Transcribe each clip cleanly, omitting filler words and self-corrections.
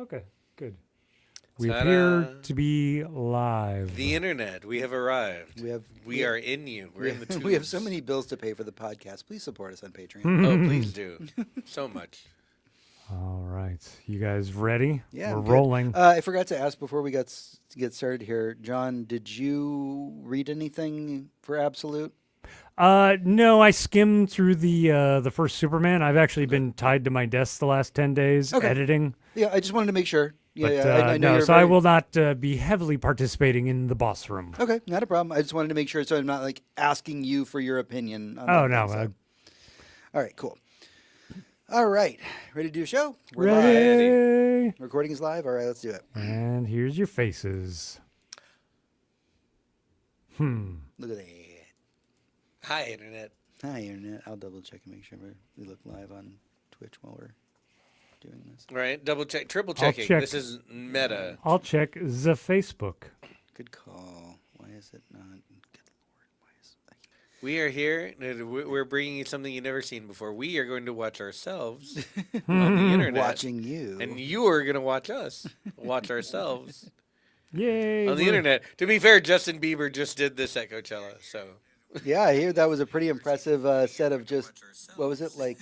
Okay, good. We Ta-da. appear to be live. The internet. We have arrived. We are in you. We're in the tubes. We have so many bills to pay for the podcast. Please support us on Patreon. Oh, please do. So much. All right. You guys ready? Yeah, We're I'm good. rolling. I forgot to ask before we get started here. John, did you read anything for Absolute? No, I skimmed through the first Superman. I've actually been tied to my desk the last 10 days editing. Yeah, I just wanted to make sure. Yeah, But, I know no, you're so I will not be heavily participating in the boss room. Okay, not a problem. I just wanted to make sure so I'm not like asking you for your opinion. On Oh, that no. thing, so. All right, cool. All right, ready to do a show? We're Ready? live. Recording is live. All right, let's do it. And here's your faces. Look at that. Hi, internet. Hi, internet. I'll double check and make sure we look live on Twitch while we're doing this. Right? Double check. Triple I'll checking. check. This is meta. I'll check the Facebook. Good call. Why is it not? Good Lord, why is We are here. We're bringing you something you've never seen before. We are going to watch ourselves on the internet. watching you? And you are going to watch us watch ourselves Yay. on the internet. To be fair, Justin Bieber just did this at Coachella. So Yeah, I hear that was a pretty impressive set of just, what was it, like,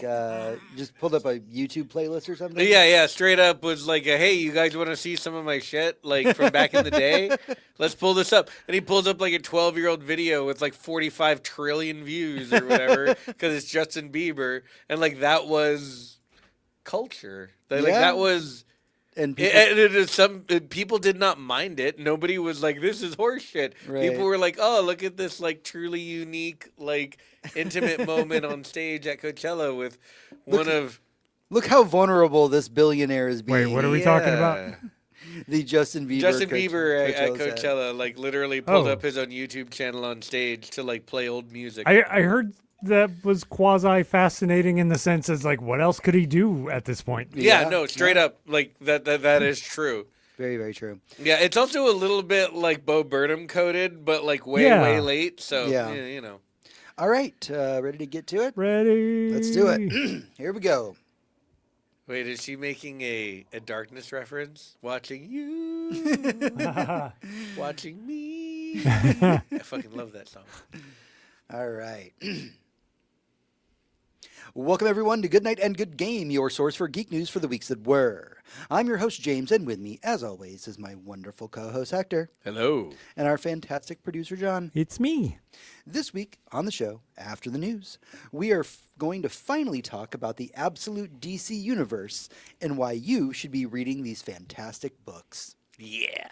just pulled up a YouTube playlist or something? yeah, straight up was like, hey, you guys want to see some of my shit, like from back in the day? Let's pull this up. And he pulls up like a 12-year-old video with like 45 trillion views or whatever because it's Justin Bieber, and like that was culture. Like Yeah. that was. And People did not mind it. Nobody was like, "This is horseshit." Right. People were like, "Oh, look at this like truly unique, like intimate moment on stage at Coachella with look how vulnerable this billionaire is being. Wait, what are we talking about? The Justin Bieber. Justin Bieber at set. Coachella, like literally pulled Oh. up his own YouTube channel on stage to like play old music. I heard that was quasi fascinating in the sense as like, what else could he do at this point? yeah, Yeah, no, straight up, like that is true. Very, very true. Yeah, it's also a little bit like Bo Burnham coded, but like way Yeah. late. So Yeah. yeah, you know. All right, ready to get to it? Ready? Let's do it. Here we go. Wait, is she making a darkness reference? Watching you, watching me. I fucking love that song. All right. Welcome, everyone, to Good Night and Good Game, your source for geek news for the weeks that were. I'm your host, James, and with me, as always, is my wonderful co-host, Hector, Hello. and our fantastic producer, John. It's me. This week on the show, after the news, we are going to finally talk about the absolute DC universe and why you should be reading these fantastic books. Yeah.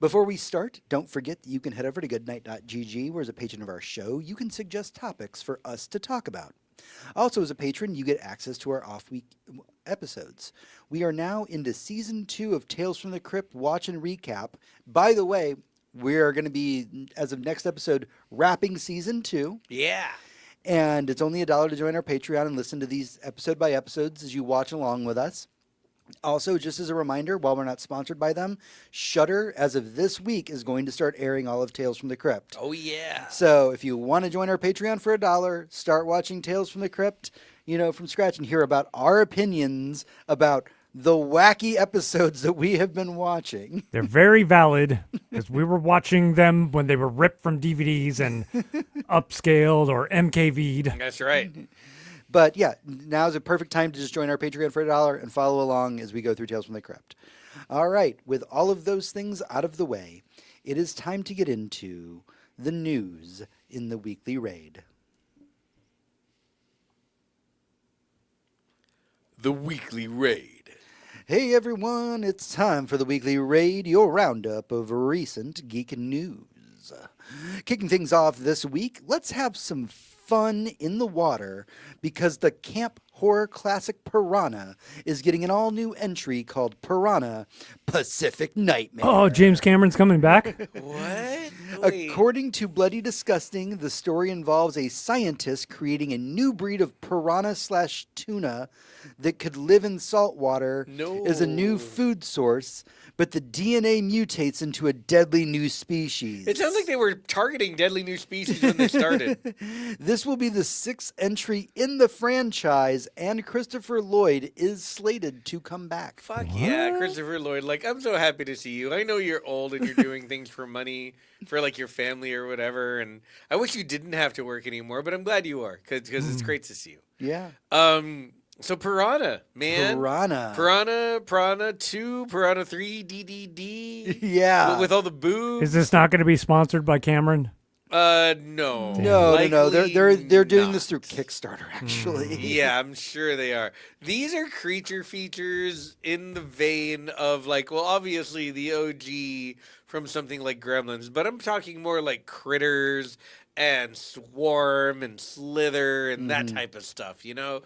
Before we start, don't forget that you can head over to goodnight.gg, where as a patron of our show, you can suggest topics for us to talk about. Also, as a patron, you get access to our off-week episodes. We are now into Season 2 of Tales from the Crypt Watch and Recap. By the way, we are going to be, as of next episode, wrapping Season 2. Yeah. And it's only $1 to join our Patreon and listen to these episode by episodes as you watch along with us. Also, just as a reminder, while we're not sponsored by them, Shudder, as of this week, is going to start airing all of Tales from the Crypt. Oh yeah. So if you want to join our Patreon for $1, start watching Tales from the Crypt, from scratch, and hear about our opinions about the wacky episodes that we have been watching. They're very valid because we were watching them when they were ripped from DVDs and upscaled or MKV'd. That's right. But yeah, now's a perfect time to just join our Patreon for $1 and follow along as we go through Tales from the Crypt. All right, with all of those things out of the way, it is time to get into the news in the weekly raid. The weekly raid. Hey everyone, it's time for the weekly raid, your roundup of recent geek news. Kicking things off this week, let's have some fun in the water because the camp horror classic Piranha is getting an all-new entry called Piranha Pacific Nightmare. Oh, James Cameron's coming back? What? Wait. According to Bloody Disgusting, the story involves a scientist creating a new breed of piranha/tuna that could live in salt water as a new No. food source, but the DNA mutates into a deadly new species. It sounds like they were targeting deadly new species when they started. This will be the 6th entry in the franchise, and Christopher Lloyd is slated to come back. Fuck yeah, Christopher Lloyd. Like, I'm so happy to see you. I know you're old and you're doing things for money, for like your family or whatever. And I wish you didn't have to work anymore, but I'm glad you are because it's great to see you. Yeah. So Piranha, man. Piranha 2, Piranha 3, DDD. Yeah. With all the boobs. Is this not going to be sponsored by Cameron? No. No. They're doing not. this through Kickstarter, actually. Yeah, I'm sure they are. These are creature features in the vein of, like, well, obviously the OG from something like Gremlins, but I'm talking more like Critters and Swarm and Slither and that type of stuff, you know?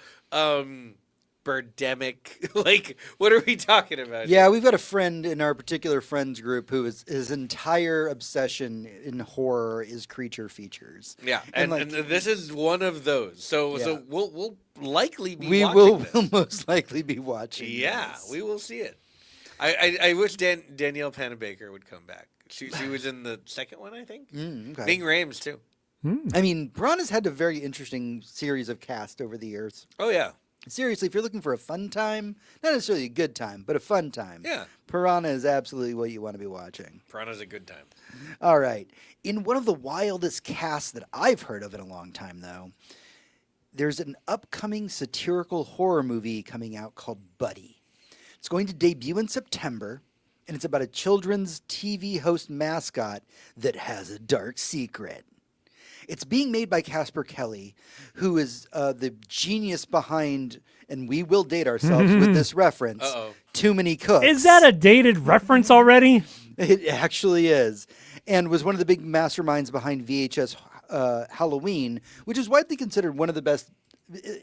Birdemic. Like, what are we talking about? Yeah, we've got a friend in our particular friends group who is his entire obsession in horror is creature features. Yeah, And, and like, this is one of those. So Yeah. so we'll likely be We watching will this. will most likely be watching. Yeah, this. we will see it. I wish Danielle Panabaker would come back. She was in the second one, I think. Okay. Bing Rames too. I mean, Piranha's had a very interesting series of cast over the years. Oh yeah, Seriously, if you're looking for a fun time, not necessarily a good time, but a fun time, yeah. Piranha is absolutely what you want to be watching. Piranha's a good time. All right. In one of the wildest casts that I've heard of in a long time, though, there's an upcoming satirical horror movie coming out called Buddy. It's going to debut in September, and it's about a children's TV host mascot that has a dark secret. It's being made by Casper Kelly, who is the genius behind, and we will date ourselves with this reference, Uh-oh. Too Many Cooks. Is that a dated reference already? It actually is, and was one of the big masterminds behind VHS Halloween, which is widely considered one of the best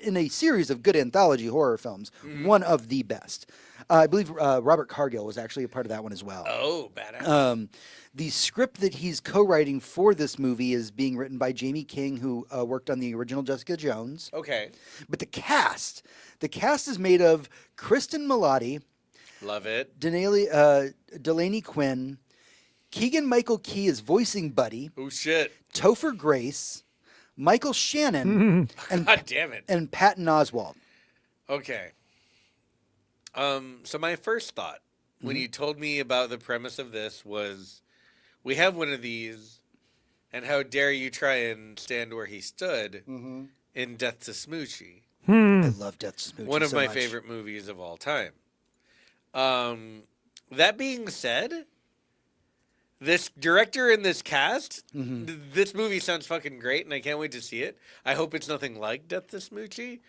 in a series of good anthology horror films. One of the best. I believe Robert Cargill was actually a part of that one as well. Oh, badass. The script that he's co-writing for this movie is being written by Jamie King, who worked on the original Jessica Jones. Okay, But the cast is made of Kristen Milotti, love it. Delaney Quinn, Keegan-Michael Key is voicing Buddy, Oh shit! Topher Grace, Michael Shannon, God damn it. and Patton Oswalt. Okay. So my first thought when you told me about the premise of this was, we have one of these, and how dare you try and stand where he stood in Death to Smoochie, I love Death to Smoochie one of so my much. favorite movies of all time. That being said, this director and this cast, this movie sounds fucking great, and I can't wait to see it. I hope it's nothing like Death to Smoochie,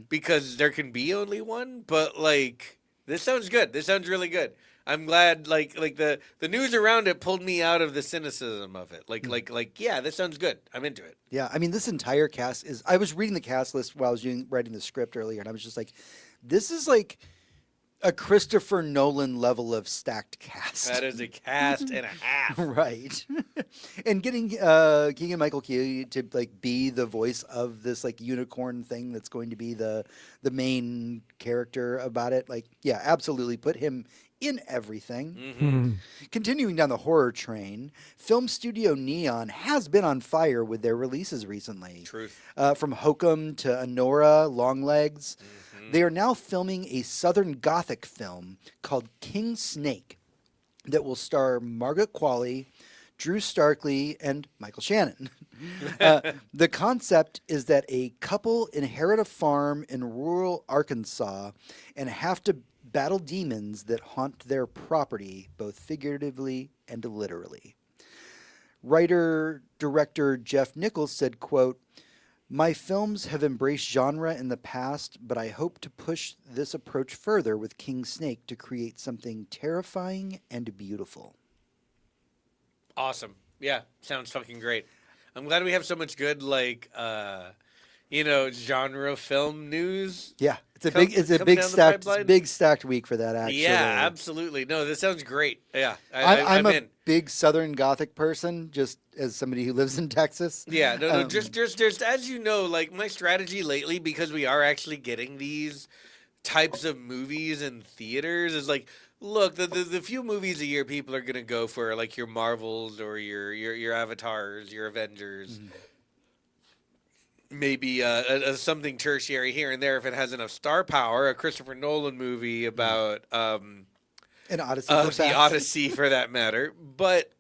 because there can be only one. But like, this sounds good. This sounds really good. I'm glad. Like the news around it pulled me out of the cynicism of it. Like yeah, this sounds good. I'm into it. Yeah, I mean, this entire cast is. I was reading the cast list while I was writing the script earlier, and I was just like, this is like a Christopher Nolan level of stacked cast. That is a cast and a half. Right. And getting Keegan Michael Key to like be the voice of this like unicorn thing that's going to be the main character about it. Like, yeah, absolutely put him in everything. Continuing down the horror train, Film Studio Neon has been on fire with their releases recently. Truth. From Hokum to Anora, Longlegs. They are now filming a Southern Gothic film called King Snake that will star Margaret Qualley, Drew Starkley, and Michael Shannon. The concept is that a couple inherit a farm in rural Arkansas and have to battle demons that haunt their property, both figuratively and literally. Writer-director Jeff Nichols said, quote, "My films have embraced genre in the past, but I hope to push this approach further with King Snake to create something terrifying and beautiful." Awesome. Yeah, sounds fucking great. I'm glad we have so much good, like, genre film news. Yeah, It's a big, come down the pipeline? big stacked week for that. Actually, Yeah, absolutely. No, this sounds great. Yeah, I'm I'm a in. big Southern Gothic person, just as somebody who lives in Texas. Yeah, no, just as you know, like my strategy lately, because we are actually getting these types of movies in theaters, is like, look, the few movies a year people are gonna go for, like your Marvels or your Avatars, your Avengers. Maybe something tertiary here and there if it has enough star power. A Christopher Nolan movie about An Odyssey, the perhaps. Odyssey, for that matter. But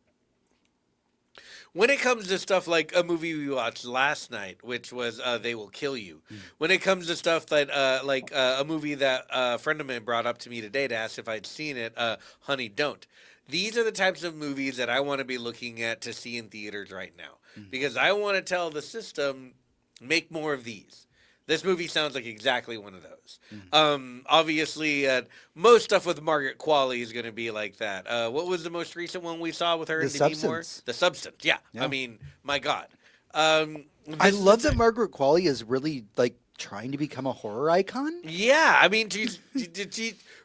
when it comes to stuff like a movie we watched last night, which was They Will Kill You, when it comes to stuff that like a movie that a friend of mine brought up to me today to ask if I'd seen it, Honey Don't. These are the types of movies that I want to be looking at to see in theaters right now, because I want to tell the system, make more of these. This movie sounds like exactly one of those. Obviously, most stuff with Margaret Qualley is going to be like that. What was the most recent one we saw with her? The and Demi Moore? Substance. The Substance. Yeah. Yeah. I mean, my God. I This is love the that Margaret Qualley is really like trying to become a horror icon. Yeah, I mean, she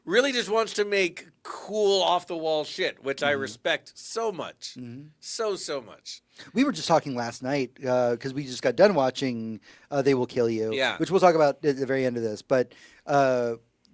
really just wants to make cool, off the wall shit, which I respect so much, so much. We were just talking last night because we just got done watching They Will Kill You, Yeah. which we'll talk about at the very end of this. But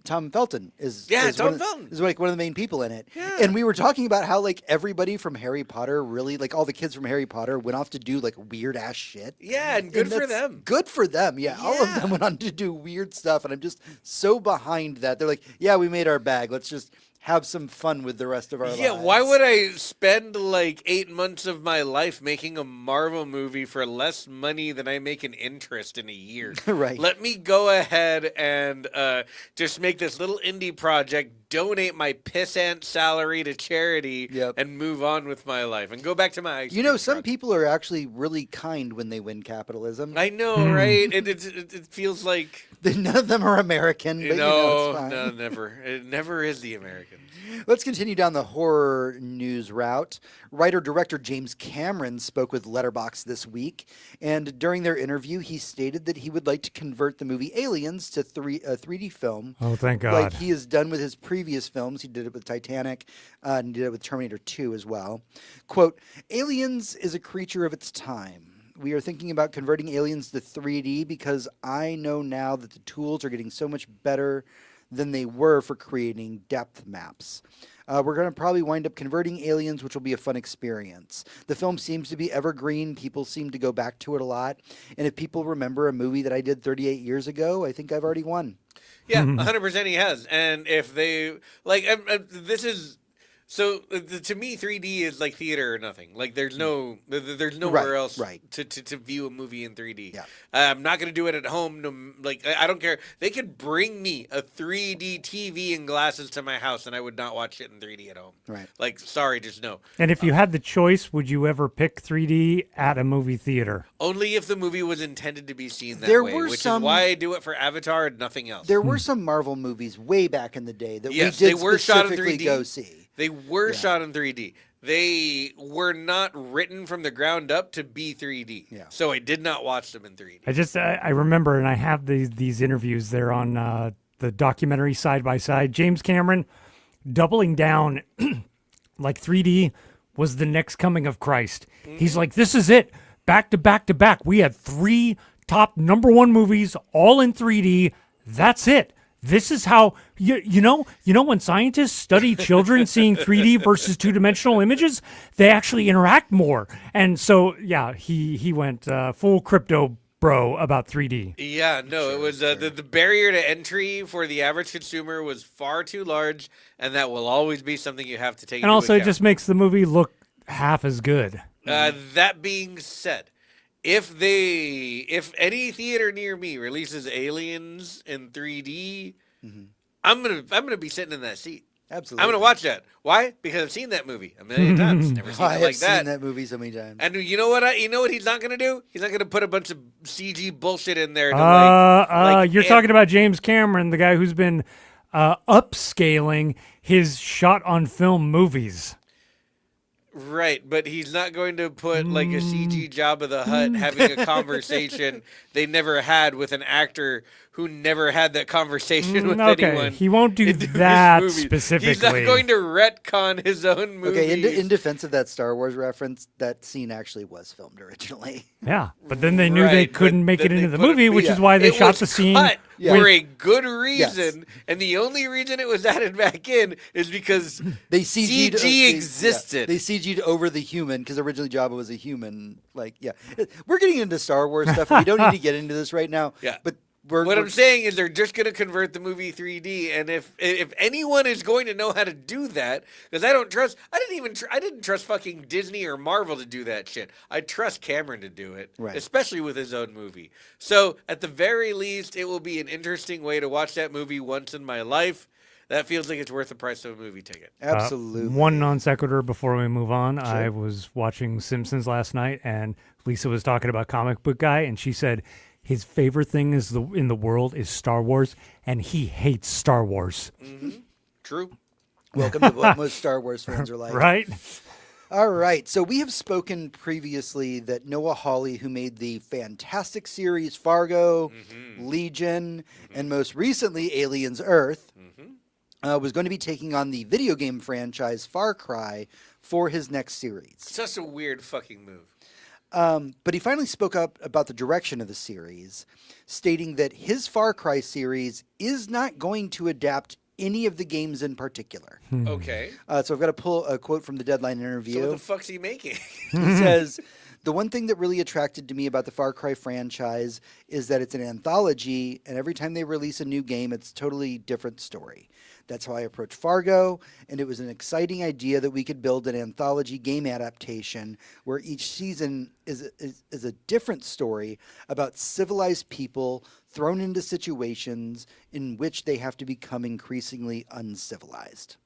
Tom Felton is Tom Felton is like one of the main people in it. Yeah. And we were talking about how like everybody from Harry Potter, really like all the kids from Harry Potter, went off to do like weird ass shit. Yeah, and good for that's them. Good for them. Yeah, all of Yeah. them went on to do weird stuff, and I'm just so behind that. They're like, yeah, we made our bag. Let's just have some fun with the rest of our lives. Yeah, why would I spend like 8 months of my life making a Marvel movie for less money than I make in interest in a year? Right. Let me go ahead and just make this little indie project, donate my pissant salary to charity, Yep. and move on with my life and go back to my ice You know, cream some truck. people are actually really kind when they win capitalism. I know, right? It feels like None of them are American, but it's fine. no, never. It never is the American. Let's continue down the horror news route. Writer-director James Cameron spoke with Letterboxd this week, and during their interview, he stated that he would like to convert the movie Aliens to 3D film. Oh, thank God. Like he has done with his previous films. He did it with Titanic, and he did it with Terminator 2 as well. Quote, Aliens is a creature of its time. We are thinking about converting Aliens to 3D because I know now that the tools are getting so much better than they were for creating depth maps. We're going to probably wind up converting Aliens, which will be a fun experience. The film seems to be evergreen. People seem to go back to it a lot. And if people remember a movie that I did 38 years ago, I think I've already won. Yeah, 100% he has. And if they like, this is so to me, 3D is like theater or nothing. Like there's there's nowhere else to view a movie in 3D. Yeah. I'm not gonna do it at home. No, like I don't care. They could bring me a 3D TV and glasses to my house, and I would not watch it in 3D at home. Right. Like, sorry, just no. And if you had the choice, would you ever pick 3D at a movie theater? Only if the movie was intended to be seen that There way, were which some- is why I do it for Avatar and nothing else. There were some Marvel movies way back in the day that Yes, we they did were shot in specifically 3D. go see. They were Yeah. shot in 3D. They were not written from the ground up to be 3D. Yeah. So I did not watch them in 3D. I remember, and I have these interviews there on the documentary Side by Side. James Cameron doubling down, like 3D was the next coming of Christ. He's like, this is it, back to back to back. We had 3 top #1 movies all in 3D. That's it. This is how you know when scientists study children seeing 3D versus 2-dimensional images, they actually interact more. And so yeah, he went full crypto bro about 3D. Yeah, no, it was the barrier to entry for the average consumer was far too large, and that will always be something you have to take And into also it account. just makes the movie look half as good. That being said, if any theater near me releases Aliens in 3D, I'm gonna be sitting in that seat. Absolutely. I'm gonna watch that. Why? Because I've seen that movie a million times. Never seen I it have like seen that. that movie so many times. And you know what? You know what he's not gonna do? He's not gonna put a bunch of CG bullshit in there. To You're talking about James Cameron, the guy who's been upscaling his shot on film movies. Right, but he's not going to put like a CG Jabba the Hutt having a conversation they never had with an actor who never had that conversation with Okay, anyone. he won't do in his that movies. specifically. He's not going to retcon his own movies. Okay, in defense of that Star Wars reference, that scene actually was filmed originally. Yeah, but then they knew they Right, couldn't but make it then they into the put it- movie, which yeah. is why they It shot was the scene. cut Yeah. for a good reason, Yes. and the only reason it was added back in is because They CG'd, CG existed. They CG'd over the human because originally Jabba was a human. Like, yeah, we're getting into Star Wars stuff. We don't need to get into this right now. Yeah. but we're, What we're I'm saying is they're just going to convert the movie 3D, and if anyone is going to know how to do that, because I didn't trust fucking Disney or Marvel to do that shit. I trust Cameron to do it, Right. especially with his own movie. So at the very least, it will be an interesting way to watch that movie once in my life. That feels like it's worth the price of a movie ticket. absolutely One non sequitur before we move on. I was watching Simpsons last night, and Lisa was talking about Comic Book Guy, and she said his favorite thing in the world is Star Wars, and he hates Star Wars. True. welcome to what most Star Wars fans are like. Right? All right, so we have spoken previously that Noah Hawley, who made the fantastic series Fargo, Legion, and most recently Aliens Earth, was going to be taking on the video game franchise Far Cry for his next series. Such a weird fucking move. But he finally spoke up about the direction of the series, stating that his Far Cry series is not going to adapt any of the games in particular. Okay. So I've got to pull a quote from the Deadline interview. So what the fuck's he making? He says, "The one thing that really attracted to me about the Far Cry franchise is that it's an anthology, and every time they release a new game, it's a totally different story. That's how I approached Fargo, and it was an exciting idea that we could build an anthology game adaptation where each season is a different story about civilized people thrown into situations in which they have to become increasingly uncivilized."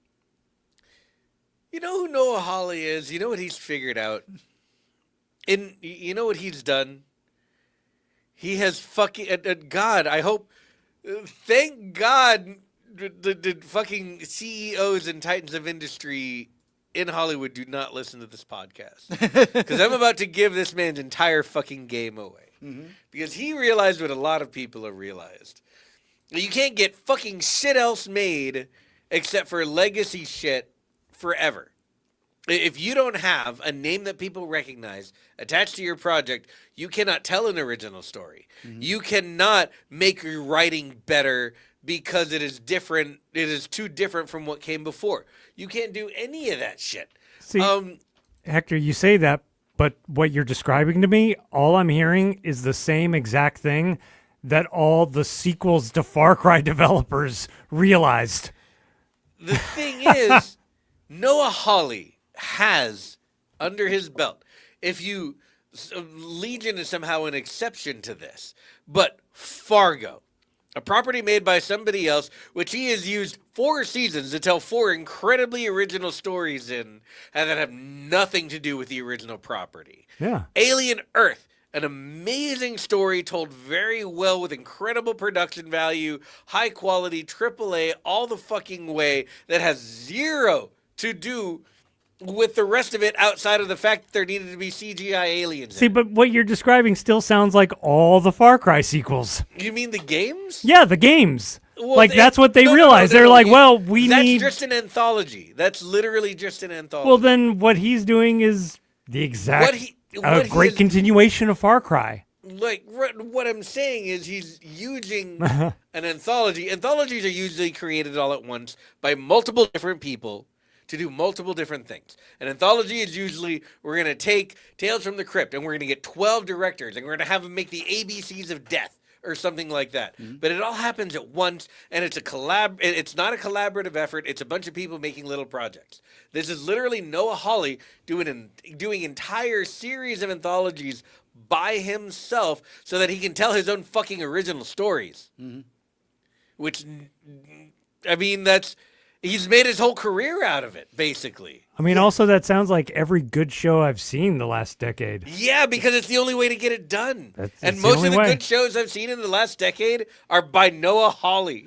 You know who Noah Hawley is? You know what he's figured out? You know what he's done? He has fucking... God, I hope... thank God the fucking CEOs and titans of industry in Hollywood do not listen to this podcast. Because I'm about to give this man's entire fucking game away. Because he realized what a lot of people have realized. You can't get fucking shit else made except for legacy shit forever. If you don't have a name that people recognize attached to your project, you cannot tell an original story. You cannot make your writing better because it is different. It is too different from what came before. You can't do any of that shit. See, Hector, you say that, but what you're describing to me, all I'm hearing is the same exact thing that all the sequels to Far Cry developers realized. The thing is, Noah Hawley has under his belt, Legion is somehow an exception to this, but Fargo, a property made by somebody else, which he has used 4 seasons to tell 4 incredibly original stories in, and that have nothing to do with the original property. Yeah. Alien Earth, an amazing story told very well with incredible production value, high quality, AAA, all the fucking way, that has zero to do with the rest of it outside of the fact that there needed to be CGI aliens. See, but what you're describing still sounds like all the Far Cry sequels. You mean the games? Yeah, the games. Well, like, that's what they realized. They're like, well, we that's need... just an anthology. That's literally just an anthology. Well, then what he's doing is the exact... what he great is- continuation of Far Cry. Like, what I'm saying is he's using an anthology. Anthologies are usually created all at once by multiple different people to do multiple different things. An anthology is usually, we're going to take Tales from the Crypt and we're going to get 12 directors and we're going to have them make the ABCs of death or something like that. But it all happens at once, and it's it's not a collaborative effort. It's a bunch of people making little projects. This is literally Noah Hawley doing entire series of anthologies by himself so that he can tell his own fucking original stories. Which, I mean, he's made his whole career out of it, basically. I mean, also, that sounds like every good show I've seen the last decade. Yeah, because it's the only way to get it done. It's And the most only of the way. good shows I've seen in the last decade are by Noah Hawley.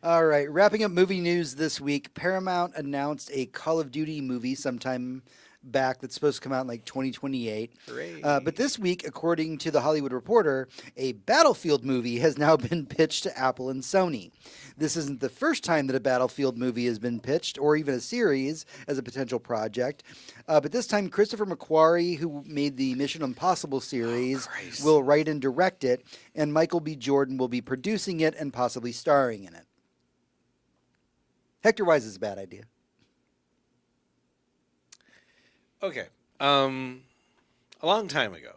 All right, wrapping up movie news this week. Paramount announced a Call of Duty movie sometime back that's supposed to come out in like 2028. Hooray. But this week, according to the Hollywood Reporter, a Battlefield movie has now been pitched to Apple and Sony. This isn't the first time that a Battlefield movie has been pitched, or even a series, as a potential project. But this time, Christopher McQuarrie, who made the Mission Impossible series, will write and direct it, and Michael B. Jordan will be producing it and possibly starring in it. Hector Wise is a bad idea. Okay. A long time ago.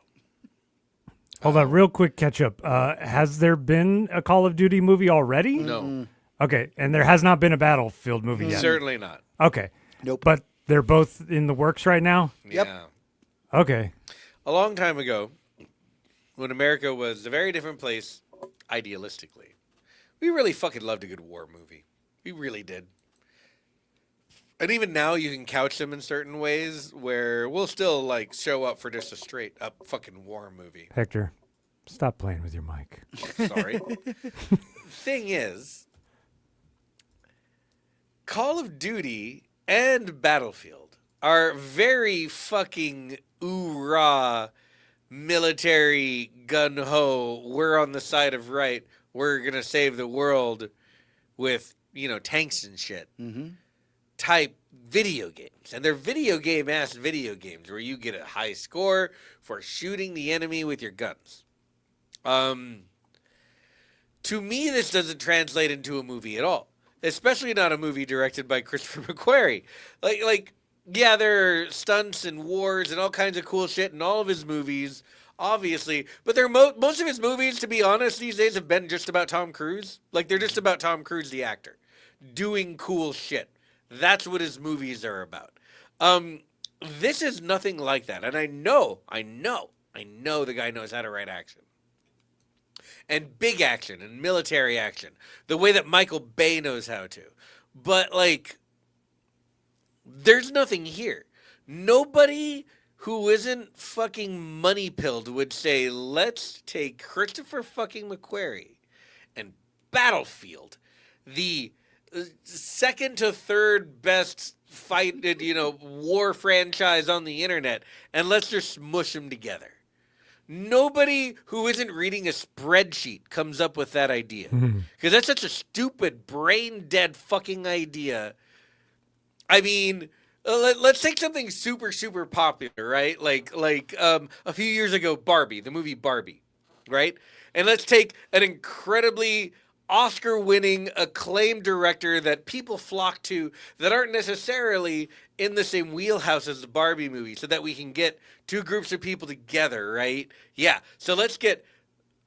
Hold on, real quick catch up. Has there been a Call of Duty movie already? No. Okay, and there has not been a Battlefield movie yet. Certainly not. Okay. Nope. But they're both in the works right now? Yep. Yeah. Okay. A long time ago, when America was a very different place, idealistically, we really fucking loved a good war movie. We really did. And even now, you can couch them in certain ways where we'll still like show up for just a straight up fucking war movie. Hector, stop playing with your mic. Sorry. Thing is, Call of Duty and Battlefield are very fucking ooh-rah, military gun-ho, we're on the side of right, we're going to save the world with, tanks and shit type video games. And they're video game-ass video games where you get a high score for shooting the enemy with your guns. To me, this doesn't translate into a movie at all. Especially not a movie directed by Christopher McQuarrie. Yeah, there are stunts and wars and all kinds of cool shit in all of his movies, obviously. But most of his movies, to be honest, these days have been just about Tom Cruise. They're just about Tom Cruise, the actor, doing cool shit. That's what his movies are about. This is nothing like that. And I know the guy knows how to write action. And big action and military action. The way that Michael Bay knows how to. But, there's nothing here. Nobody who isn't fucking money-pilled would say, let's take Christopher fucking McQuarrie and Battlefield, the second to third best war franchise on the internet, and let's just smush them together. Nobody who isn't reading a spreadsheet comes up with that idea. Because that's such a stupid, brain-dead fucking idea. I mean, let's take something super, super popular, right? A few years ago, Barbie, the movie Barbie, right? And let's take an incredibly Oscar-winning, acclaimed director that people flock to that aren't necessarily in the same wheelhouse as the Barbie movie so that we can get two groups of people together, right? Yeah, so let's get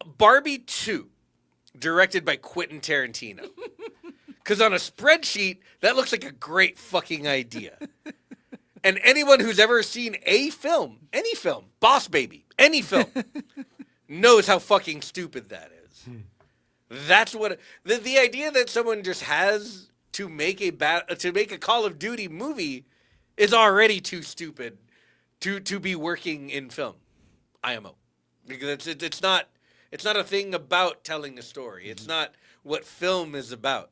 Barbie 2, directed by Quentin Tarantino. Because on a spreadsheet, that looks like a great fucking idea. And anyone who's ever seen a film, any film, Boss Baby, any film, knows how fucking stupid that is. That's what the idea that someone just has to make a Call of Duty movie is already too stupid to be working in film. IMO, because it's not a thing about telling a story. It's not what film is about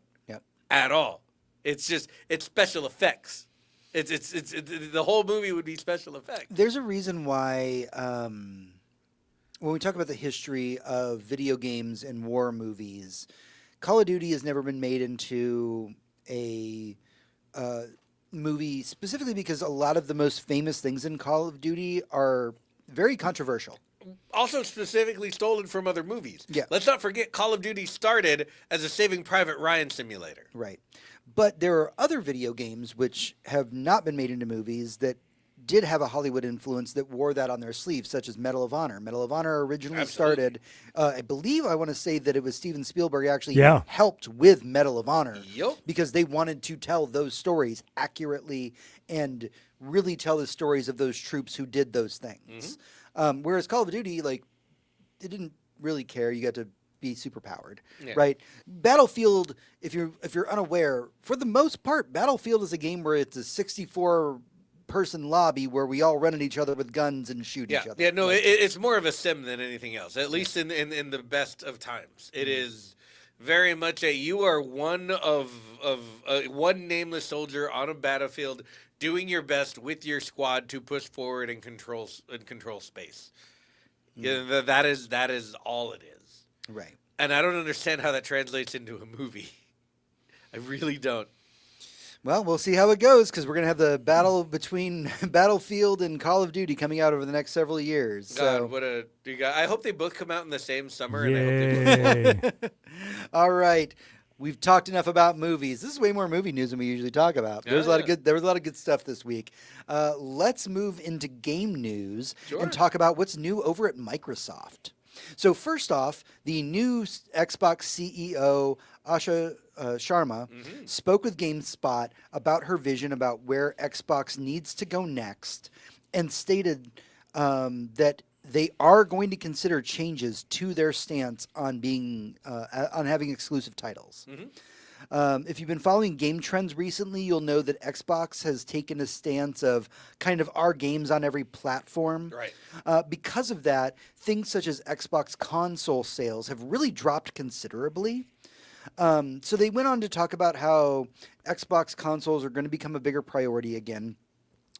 at all. It's special effects. It's the whole movie would be special effects. There's a reason why. When we talk about the history of video games and war movies, Call of Duty has never been made into a movie specifically because a lot of the most famous things in Call of Duty are very controversial. Also specifically stolen from other movies. Yeah. Let's not forget Call of Duty started as a Saving Private Ryan simulator. Right. But there are other video games which have not been made into movies that did have a Hollywood influence that wore that on their sleeve, such as Medal of Honor. Medal of Honor originally started, I want to say that it was Steven Spielberg actually helped with Medal of Honor because they wanted to tell those stories accurately and really tell the stories of those troops who did those things. Whereas Call of Duty, it didn't really care. You got to be super powered, right? Battlefield, if you're unaware, for the most part, Battlefield is a game where it's a 64-person lobby where we all run at each other with guns and shoot each other. Yeah, no, it's more of a sim than anything else. At least in the best of times, it is Very much you are one of one nameless soldier on a battlefield doing your best with your squad to push forward and control space. Yeah, that is all it is. Right. And I don't understand how that translates into a movie. I really don't. Well, we'll see how it goes because we're going to have the battle between Battlefield and Call of Duty coming out over the next several years. God, So, I hope they both come out in the same summer. And I hope they both Yay. all right. We've talked enough about movies. This is way more movie news than we usually talk about. There was a lot of good stuff this week. Let's move into game news Sure. and talk about what's new over at Microsoft. So first off, the new Xbox CEO Asha Sharma spoke with GameSpot about her vision about where Xbox needs to go next, and stated that they are going to consider changes to their stance on being on having exclusive titles. If you've been following game trends recently, you'll know that Xbox has taken a stance of kind of our games on every platform. Right. Because of that, things such as Xbox console sales have really dropped considerably. So they went on to talk about how Xbox consoles are going to become a bigger priority again.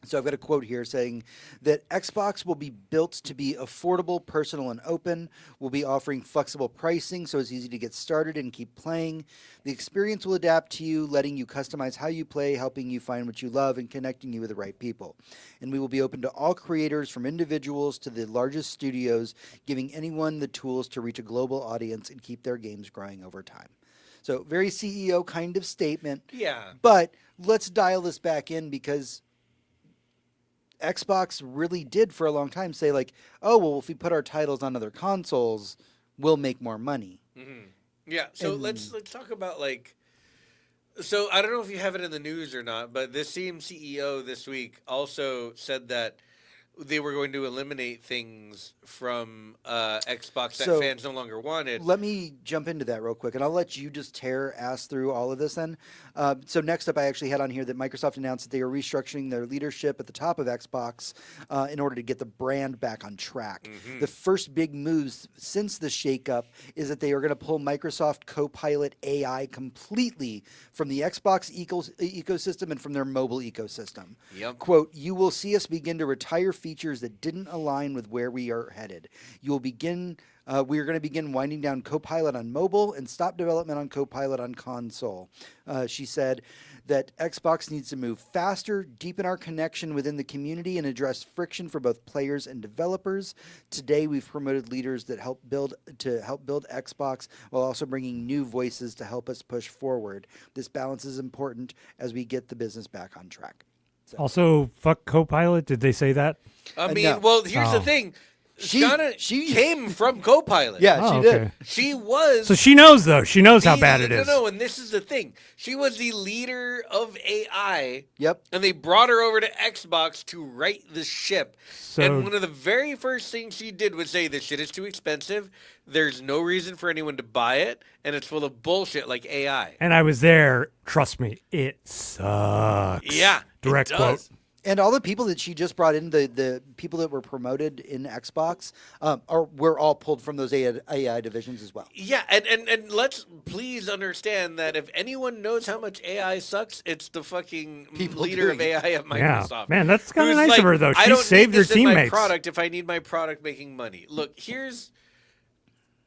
So I've got a quote here saying that Xbox will be built to be affordable, personal, and open. We'll be offering flexible pricing so it's easy to get started and keep playing. The experience will adapt to you, letting you customize how you play, helping you find what you love, and connecting you with the right people. And we will be open to all creators, from individuals to the largest studios, giving anyone the tools to reach a global audience and keep their games growing over time. So very CEO kind of statement. Yeah. But let's dial this back in because Xbox really did for a long time say like, oh, well, if we put our titles on other consoles, we'll make more money. Yeah. So And- let's talk about like. So I don't know if you have it in the news or not, but this same CEO this week also said that they were going to eliminate things from Xbox that So- fans no longer wanted. Let me jump into that real quick, and I'll let you just ass through all of this then. So next up, I actually had on here that Microsoft announced that they are restructuring their leadership at the top of Xbox in order to get the brand back on track. The first big moves since the shakeup is that they are going to pull Microsoft Copilot AI completely from the Xbox ecosystem and from their mobile ecosystem. Yep. Quote, you will see us begin to retire features that didn't align with where we are headed. We are going to begin winding down Copilot on mobile and stop development on Copilot on console. She said that Xbox needs to move faster, deepen our connection within the community, and address friction for both players and developers. Today, we've promoted leaders that help build Xbox while also bringing new voices to help us push forward. This balance is important as we get the business back on track. Also, fuck Copilot. Did they say that? I mean, no. well, here's the Oh. thing. She- Shauna she- came from Copilot. Yeah, Oh, she did. okay. She was. So she knows, though. She knows how the- bad it is. No, and this is the thing. She was the leader of AI, Yep. and they brought her over to Xbox to right the ship. So- And one of the very first things she did was say, this shit is too expensive. There's no reason for anyone to buy it, and it's full of bullshit like AI. And I was there. Trust me, it sucks. Yeah, Direct it quote. does. And all the people that she just brought in, the people that were promoted in Xbox, were all pulled from those AI divisions as well. Yeah, and let's please understand that if anyone knows how much AI sucks, it's the fucking People leader of doing it. AI at Yeah. Microsoft. Man, that's kind of who's nice like, of her, though. I She don't saved need her this in my teammates. product if I need my product making money. Look, here's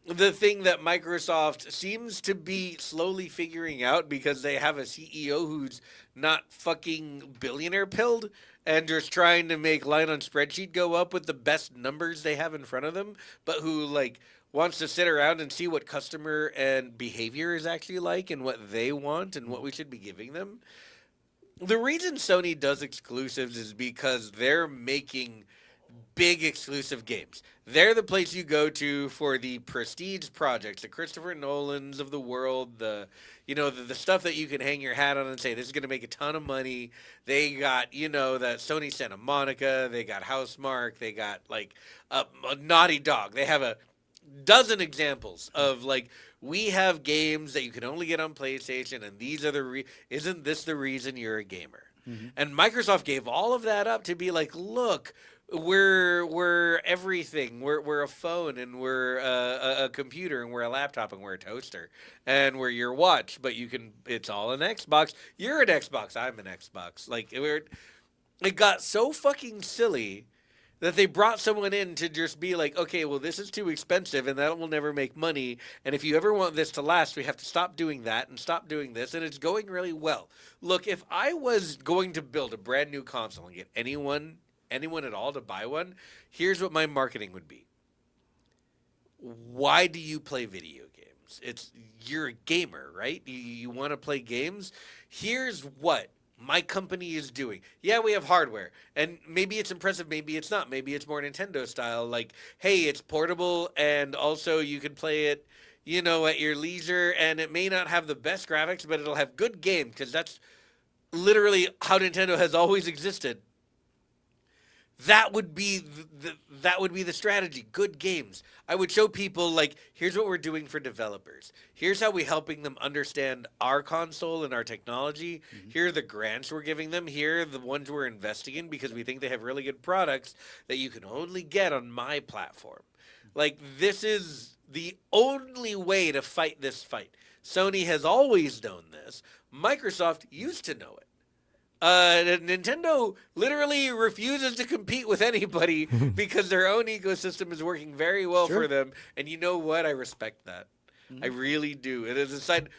the thing that Microsoft seems to be slowly figuring out because they have a CEO who's not fucking billionaire pilled and just trying to make line on spreadsheet go up with the best numbers they have in front of them, but who like wants to sit around and see what customer and behavior is actually like and what they want and what we should be giving them. The reason Sony does exclusives is because they're making big exclusive games. They're the place you go to for the prestige projects, the Christopher Nolans of the world, the stuff that you can hang your hat on and say, this is going to make a ton of money. They got, that Sony Santa Monica, they got Housemarque, they got like a Naughty Dog. They have a dozen examples of like, we have games that you can only get on PlayStation, and these are isn't this the reason you're a gamer? And Microsoft gave all of that up to be like, look, we're everything. We're a phone, and we're a computer, and we're a laptop, and we're a toaster, and we're your watch. But you can. It's all an Xbox. You're an Xbox. I'm an Xbox. Like it got so fucking silly that they brought someone in to just be like, okay, well, this is too expensive and that will never make money. And if you ever want this to last, we have to stop doing that and stop doing this. And it's going really well. Look, if I was going to build a brand new console and get anyone at all to buy one, here's what my marketing would be. Why do you play video games? You're a gamer, right? You want to play games? Here's what my company is doing. Yeah, we have hardware, and maybe it's impressive, maybe it's not. Maybe it's more Nintendo style, like, hey, it's portable, and also you can play it, at your leisure, and it may not have the best graphics, but it'll have good games, because that's literally how Nintendo has always existed. That would be the strategy. Good games. I would show people, like, here's what we're doing for developers. Here's how we're helping them understand our console and our technology. Mm-hmm. Here are the grants we're giving them. Here are the ones we're investing in because we think they have really good products that you can only get on my platform. Like, this is the only way to fight this fight. Sony has always known this. Microsoft used to know it. Nintendo literally refuses to compete with anybody because their own ecosystem is working very well for them. And you know what? I respect that. Mm-hmm. I really do. It is aside,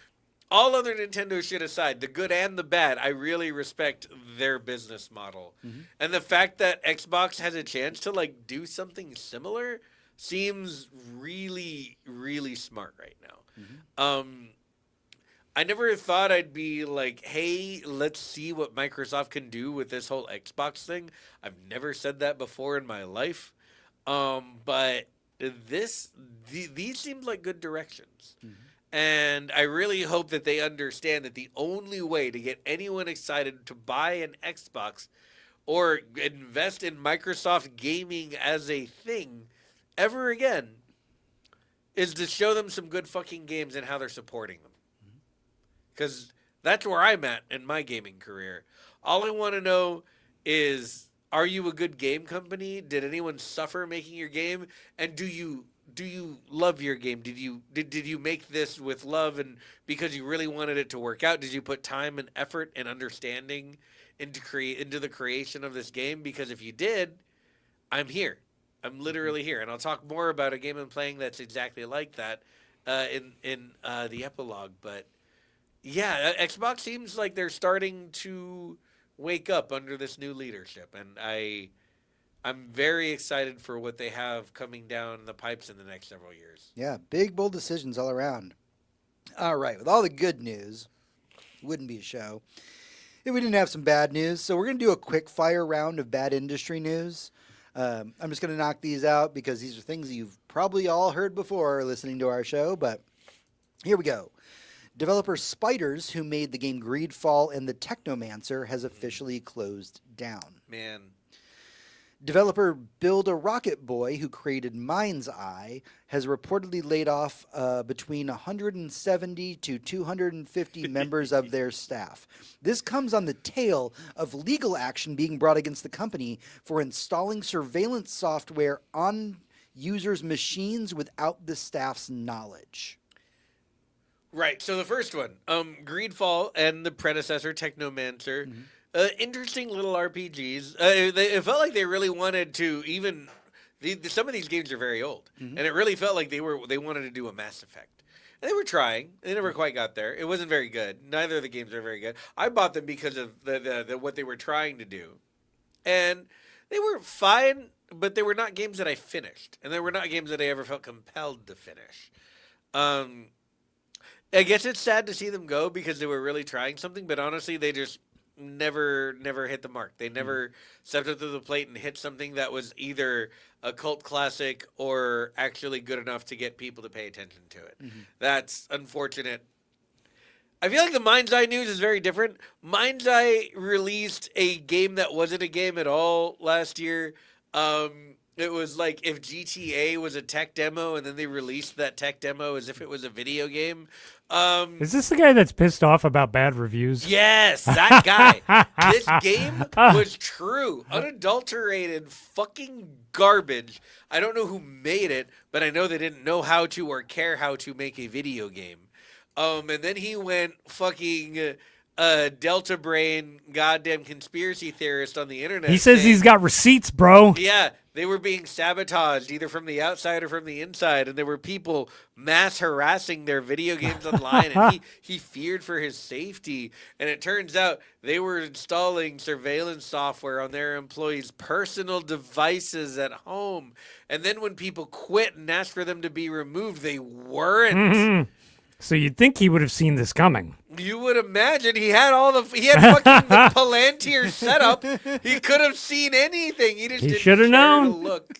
all other Nintendo shit aside, the good and the bad, I really respect their business model. Mm-hmm. And the fact that Xbox has a chance to like do something similar seems really, really smart right now. Mm-hmm. I never thought I'd be like, hey, let's see what Microsoft can do with this whole Xbox thing. I've never said that before in my life. But these seem like good directions. Mm-hmm. And I really hope that they understand that the only way to get anyone excited to buy an Xbox or invest in Microsoft gaming as a thing ever again is to show them some good fucking games and how they're supporting them. Because that's where I'm at in my gaming career. All I want to know is, are you a good game company? Did anyone suffer making your game? And do you love your game? Did you make this with love and because you really wanted it to work out? Did you put time and effort and understanding into the creation of this game? Because if you did, I'm here. I'm literally here, and I'll talk more about a game I'm playing that's exactly like that in the epilogue, but. Yeah, Xbox seems like they're starting to wake up under this new leadership, and I'm very excited for what they have coming down the pipes in the next several years. Yeah, big, bold decisions all around. All right, with all the good news, wouldn't be a show if we didn't have some bad news. So we're going to do a quick fire round of bad industry news. I'm just going to knock these out because these are things that you've probably all heard before listening to our show, but here we go. Developer Spiders, who made the game Greedfall and the Technomancer, has officially closed down. Man. Developer Build a Rocket Boy, who created Mind's Eye, has reportedly laid off between 170 to 250 members of their staff. This comes on the tail of legal action being brought against the company for installing surveillance software on users' machines without the staff's knowledge. Right. So the first one, Greedfall and the predecessor Technomancer, interesting little RPGs. It felt like they really wanted to even. Some of these games are very old, and it really felt like they wanted to do a Mass Effect. And they were trying. They never quite got there. It wasn't very good. Neither of the games are very good. I bought them because of the what they were trying to do, and they were fine. But they were not games that I finished, and they were not games that I ever felt compelled to finish. I guess it's sad to see them go because they were really trying something, but honestly, they just never hit the mark. They never stepped up to the plate and hit something that was either a cult classic or actually good enough to get people to pay attention to it. Mm-hmm. That's unfortunate. I feel like the Mind's Eye news is very different. Mind's Eye released a game that wasn't a game at all last year. It was like if GTA was a tech demo and then they released that tech demo as if it was a video game. Is this the guy that's pissed off about bad reviews? Yes, that guy. This game was true, unadulterated fucking garbage. I don't know who made it, but I know they didn't know how to or care how to make a video game. And then he went fucking Delta Brain, goddamn conspiracy theorist on the internet. He says saying, he's got receipts, bro. yeah, they were being sabotaged either from the outside or from the inside, and there were people mass harassing their video games online, and he feared for his safety. And it turns out they were installing surveillance software on their employees' personal devices at home. And then when people quit and asked for them to be removed, they weren't. So you'd think he would have seen this coming. You would imagine he had fucking the Palantir setup. He could have seen anything. He just didn't should have care to known. look.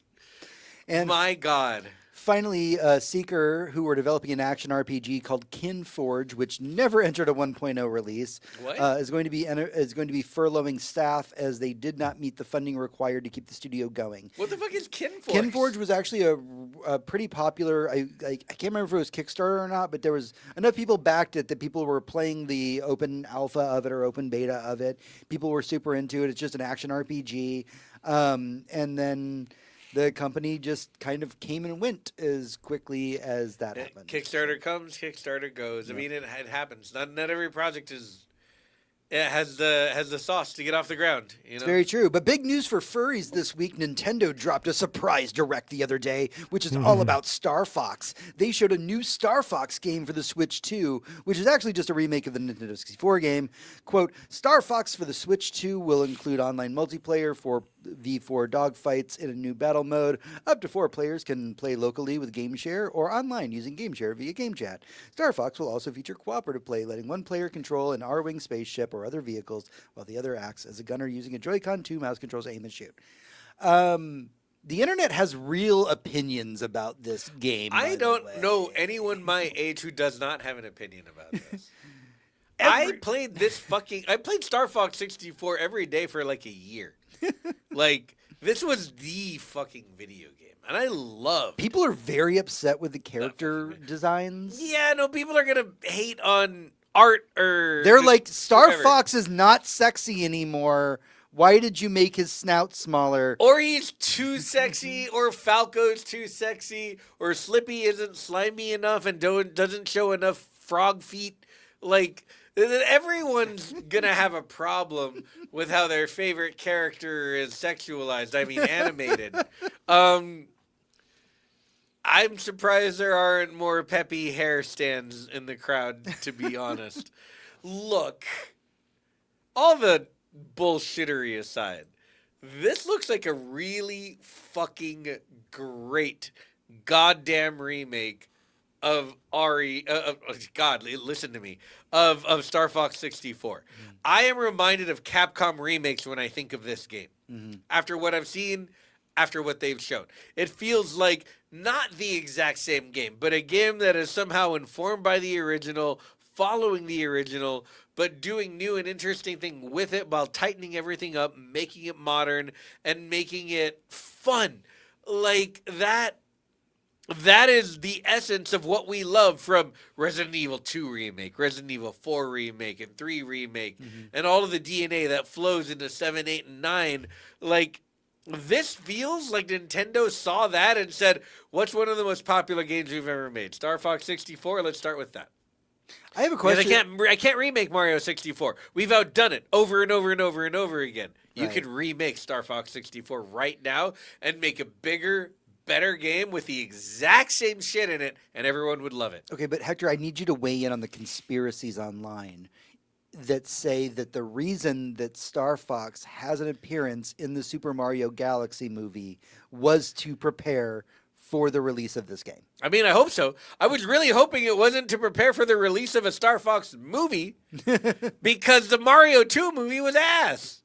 And My God. finally, Seeker, who were developing an action RPG called Kinforge, which never entered a 1.0 release, What? is going to be furloughing staff as they did not meet the funding required to keep the studio going. What the fuck is Kinforge? Kinforge was actually a pretty popular. I can't remember if it was Kickstarter or not, but there was enough people backed it that people were playing the open alpha of it or open beta of it. People were super into it. It's just an action RPG, and then the company just kind of came and went as quickly as that happened. Kickstarter comes, Kickstarter goes. I mean, it happens. Not every project has the sauce to get off the ground. You know. It's very true. But big news for furries this week. Nintendo dropped a surprise direct the other day, which is all about Star Fox. They showed a new Star Fox game for the Switch 2, which is actually just a remake of the Nintendo 64 game. Quote, Star Fox for the Switch 2 will include online multiplayer for V4 dogfights in a new battle mode. Up to 4 players can play locally with GameShare or online using GameShare via Game Chat. Star Fox will also feature cooperative play, letting one player control an R-Wing spaceship or other vehicles, while the other acts as a gunner using a Joy-Con, 2 mouse controls, aim and shoot. The internet has real opinions about this game. I don't know anyone my age who does not have an opinion about this. I played Star Fox 64 every day for like a year. Like, this was the fucking video game. And I love People are very upset with the character designs. Yeah, no, people are gonna hate on art or They're like, Star whatever. Fox is not sexy anymore. Why did you make his snout smaller? Or he's too sexy, or Falco's too sexy, or Slippy isn't slimy enough and doesn't show enough frog feet. Like, everyone's gonna have a problem with how their favorite character is sexualized. I mean, animated. I'm surprised there aren't more peppy hair stands in the crowd, to be honest. Look, all the bullshittery aside, this looks like a really fucking great goddamn remake of God, listen to me, of Star Fox 64. I am reminded of Capcom remakes when I think of this game. After what I've seen, after what they've shown. It feels like not the exact same game, but a game that is somehow informed by the original, following the original, but doing new and interesting thing with it while tightening everything up, making it modern, and making it fun. Like, that is the essence of what we love from Resident Evil 2 Remake, Resident Evil 4 Remake, and 3 Remake, and all of the DNA that flows into 7, 8, and 9. Like, this feels like Nintendo saw that and said, what's one of the most popular games we've ever made? Star Fox 64? Let's start with that. I have a Because question. I can't remake Mario 64. We've outdone it over and over and over and over again. You Right. could remake Star Fox 64 right now and make a bigger, better game with the exact same shit in it, and everyone would love it. Okay, but Hector, I need you to weigh in on the conspiracies online that say that the reason that Star Fox has an appearance in the Super Mario Galaxy movie was to prepare for the release of this game. I mean, I hope so. I was really hoping it wasn't to prepare for the release of a Star Fox movie because the Mario 2 movie was ass.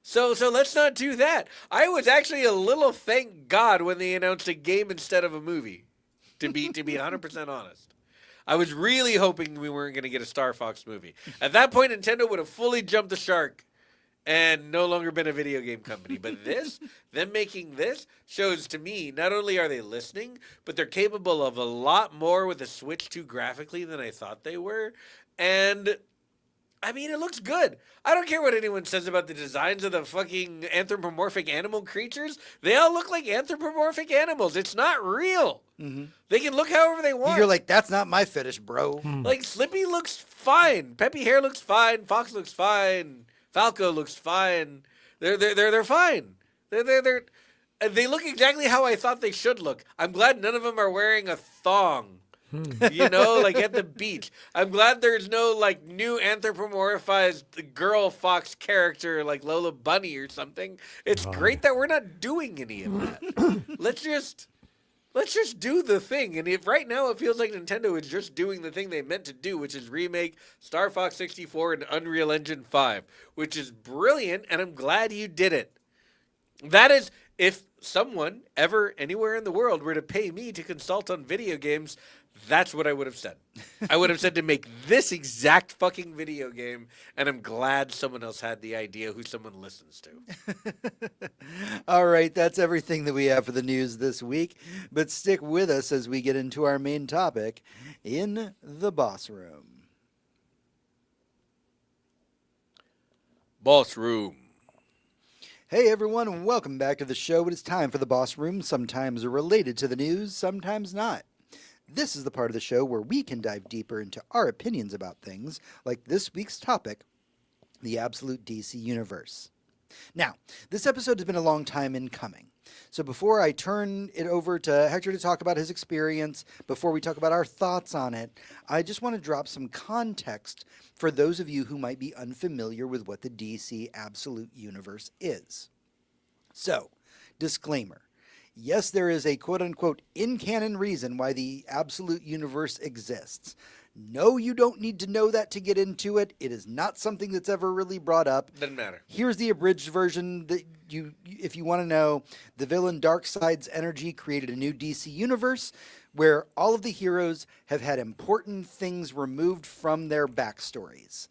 So let's not do that. I was actually a little thank God when they announced a game instead of a movie, to be 100% honest. I was really hoping we weren't going to get a Star Fox movie. At that point, Nintendo would have fully jumped the shark and no longer been a video game company. But them making this shows to me, not only are they listening, but they're capable of a lot more with the Switch 2 graphically than I thought they were. And I mean, it looks good. I don't care what anyone says about the designs of the fucking anthropomorphic animal creatures. They all look like anthropomorphic animals. It's not real. They can look however they want. You're like, that's not my fetish, bro. Like Slippy looks fine. Peppy Hair looks fine. Fox looks fine. Falco looks fine. They're fine. They look exactly how I thought they should look. I'm glad none of them are wearing a thong. You know, like at the beach. I'm glad there's no like new anthropomorphized girl fox character like Lola Bunny or something. It's great that we're not doing any of that. Let's just do the thing. And if right now it feels like Nintendo is just doing the thing they meant to do, which is remake Star Fox 64 and Unreal Engine 5, which is brilliant, and I'm glad you did it. That is, if someone ever anywhere in the world were to pay me to consult on video games, that's what I would have said. I would have said to make this exact fucking video game, and I'm glad someone else had the idea who someone listens to. All right, that's everything that we have for the news this week. But stick with us as we get into our main topic in the boss room. Boss Room. Hey everyone, and welcome back to the show. It is time for the boss room, sometimes related to the news, sometimes not. This is the part of the show where we can dive deeper into our opinions about things, like this week's topic, the Absolute DC Universe. Now, this episode has been a long time in coming. So before I turn it over to Hector to talk about his experience, before we talk about our thoughts on it, I just want to drop some context for those of you who might be unfamiliar with what the DC Absolute Universe is. So, disclaimer. Yes, there is a quote-unquote in-canon reason why the Absolute Universe exists. No, you don't need to know that to get into it. It is not something that's ever really brought up. Doesn't matter. Here's the abridged version that if you want to know. The villain Darkseid's energy created a new DC universe where all of the heroes have had important things removed from their backstories.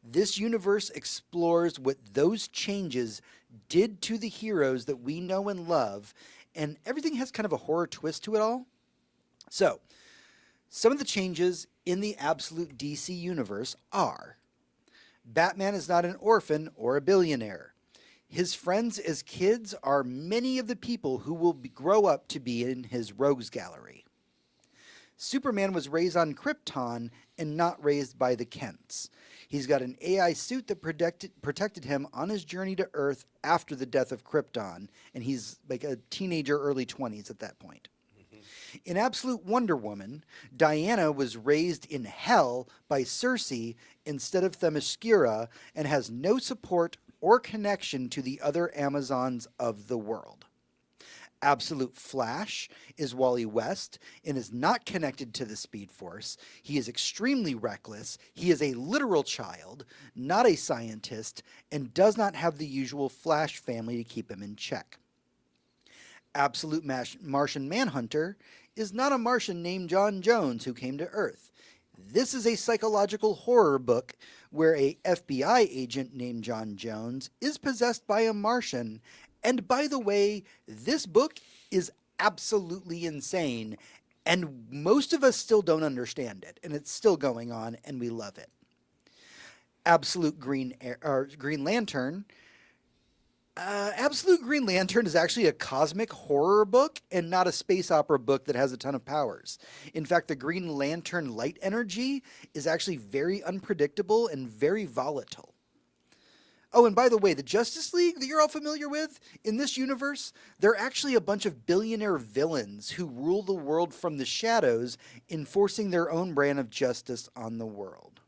This universe explores what those changes did to the heroes that we know and love, and everything has kind of a horror twist to it all. So, some of the changes in the Absolute DC universe are: Batman is not an orphan or a billionaire. His friends as kids are many of the people who will grow up to be in his rogues gallery. Superman was raised on Krypton and not raised by the Kents. He's got an AI suit that protected him on his journey to Earth after the death of Krypton, and he's like a teenager, early 20s at that point. In Absolute Wonder Woman, Diana was raised in hell by Circe instead of Themyscira and has no support or connection to the other Amazons of the world. Absolute Flash is Wally West and is not connected to the Speed Force. He is extremely reckless. He is a literal child, not a scientist, and does not have the usual Flash family to keep him in check. Absolute Martian Manhunter is not a Martian named John Jones who came to Earth. This is a psychological horror book where a FBI agent named John Jones is possessed by a Martian. And by the way, this book is absolutely insane, and most of us still don't understand it, and it's still going on, and we love it. Absolute Green Lantern. Absolute Green Lantern is actually a cosmic horror book and not a space opera book that has a ton of powers. In fact, the Green Lantern light energy is actually very unpredictable and very volatile. Oh, and by the way, the Justice League that you're all familiar with, in this universe, they're actually a bunch of billionaire villains who rule the world from the shadows, enforcing their own brand of justice on the world.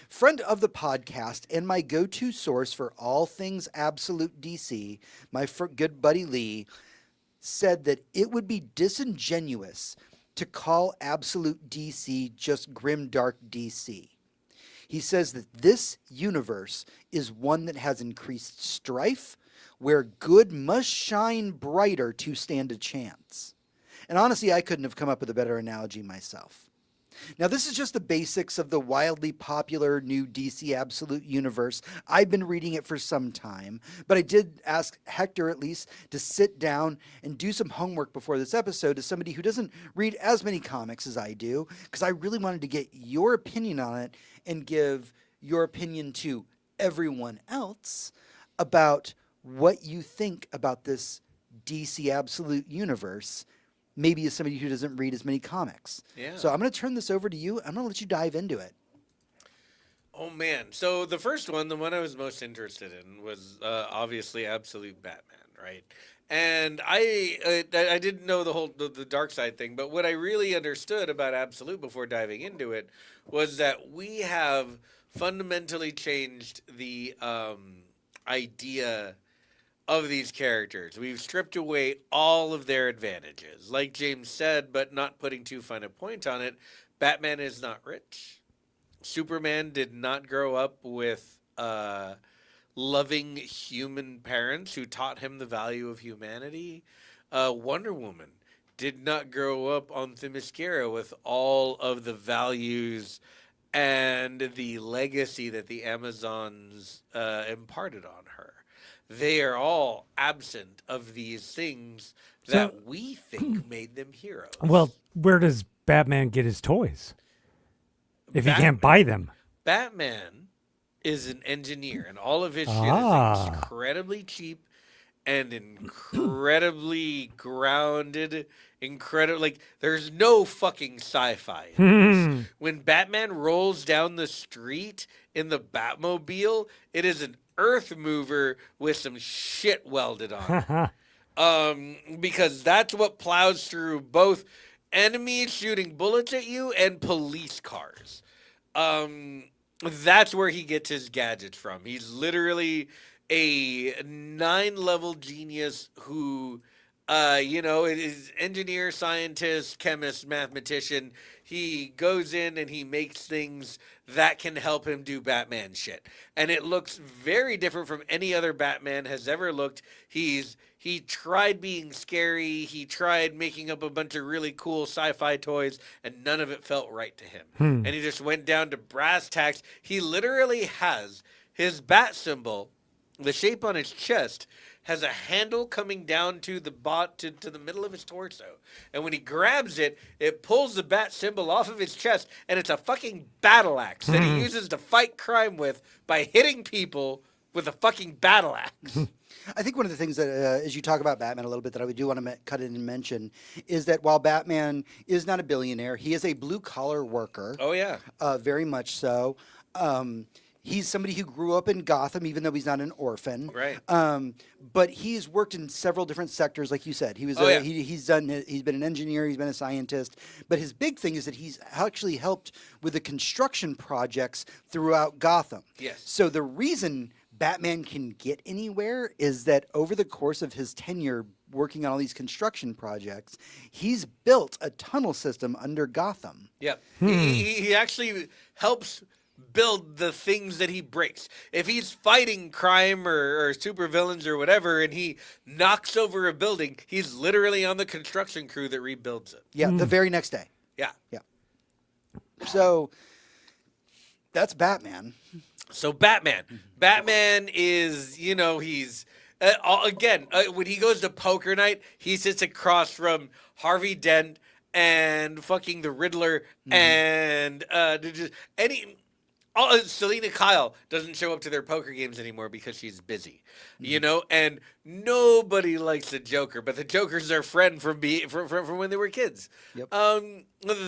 Friend of the podcast and my go-to source for all things Absolute DC, my good buddy Lee, said that it would be disingenuous to call Absolute DC just grimdark DC. He says that this universe is one that has increased strife, where good must shine brighter to stand a chance. And honestly, I couldn't have come up with a better analogy myself. Now, this is just the basics of the wildly popular new DC Absolute Universe. I've been reading it for some time, but I did ask Hector at least to sit down and do some homework before this episode as somebody who doesn't read as many comics as I do, because I really wanted to get your opinion on it and give your opinion to everyone else about what you think about this DC Absolute Universe. Maybe as somebody who doesn't read as many comics. Yeah. So I'm going to turn this over to you. I'm going to let you dive into it. Oh man! So the first one, the one I was most interested in, was obviously Absolute Batman, right? And I didn't know the dark side thing, but what I really understood about Absolute before diving into it was that we have fundamentally changed the idea of these characters. We've stripped away all of their advantages. Like James said, but not putting too fine a point on it, Batman is not rich. Superman did not grow up with loving human parents who taught him the value of humanity. Wonder Woman did not grow up on Themyscira with all of the values and the legacy that the Amazons imparted on her. They are all absent of these things that we think made them heroes. Well, where does Batman get his toys if he Batman- can't buy them? Batman is an engineer, and all of his shit Ah. is incredibly cheap and incredibly grounded. Like, there's no fucking sci-fi in this. When Batman rolls down the street in the Batmobile, it is an earth mover with some shit welded on it. Because that's what plows through both enemies shooting bullets at you and police cars. That's where he gets his gadgets from. He's literally a 9-level genius who, is engineer, scientist, chemist, mathematician. He goes in and he makes things that can help him do Batman shit. And it looks very different from any other Batman has ever looked. He tried being scary. He tried making up a bunch of really cool sci-fi toys, and none of it felt right to him. And he just went down to brass tacks. He literally has his bat symbol, the shape on his chest, has a handle coming down to the to the middle of his torso. And when he grabs it, it pulls the bat symbol off of his chest, and it's a fucking battle axe that he uses to fight crime with by hitting people with a fucking battle axe. I think one of the things that, as you talk about Batman a little bit, that I do want to cut in and mention is that while Batman is not a billionaire, he is a blue-collar worker. Oh, yeah. Very much so. He's somebody who grew up in Gotham, even though he's not an orphan. Right. But he's worked in several different sectors, like you said. He was. Yeah. He's been an engineer. He's been a scientist. But his big thing is that he's actually helped with the construction projects throughout Gotham. Yes. So the reason Batman can get anywhere is that over the course of his tenure working on all these construction projects, he's built a tunnel system under Gotham. Yep. He actually helps build the things that he breaks. If he's fighting crime or supervillains or whatever, and he knocks over a building, he's literally on the construction crew that rebuilds it. Yeah, the very next day. Yeah. Yeah. So that's Batman. So Batman is, he's when he goes to poker night, he sits across from Harvey Dent and fucking the Riddler and Selena Kyle doesn't show up to their poker games anymore because she's busy, and nobody likes the Joker, but the Joker's their friend from when they were kids. Yep.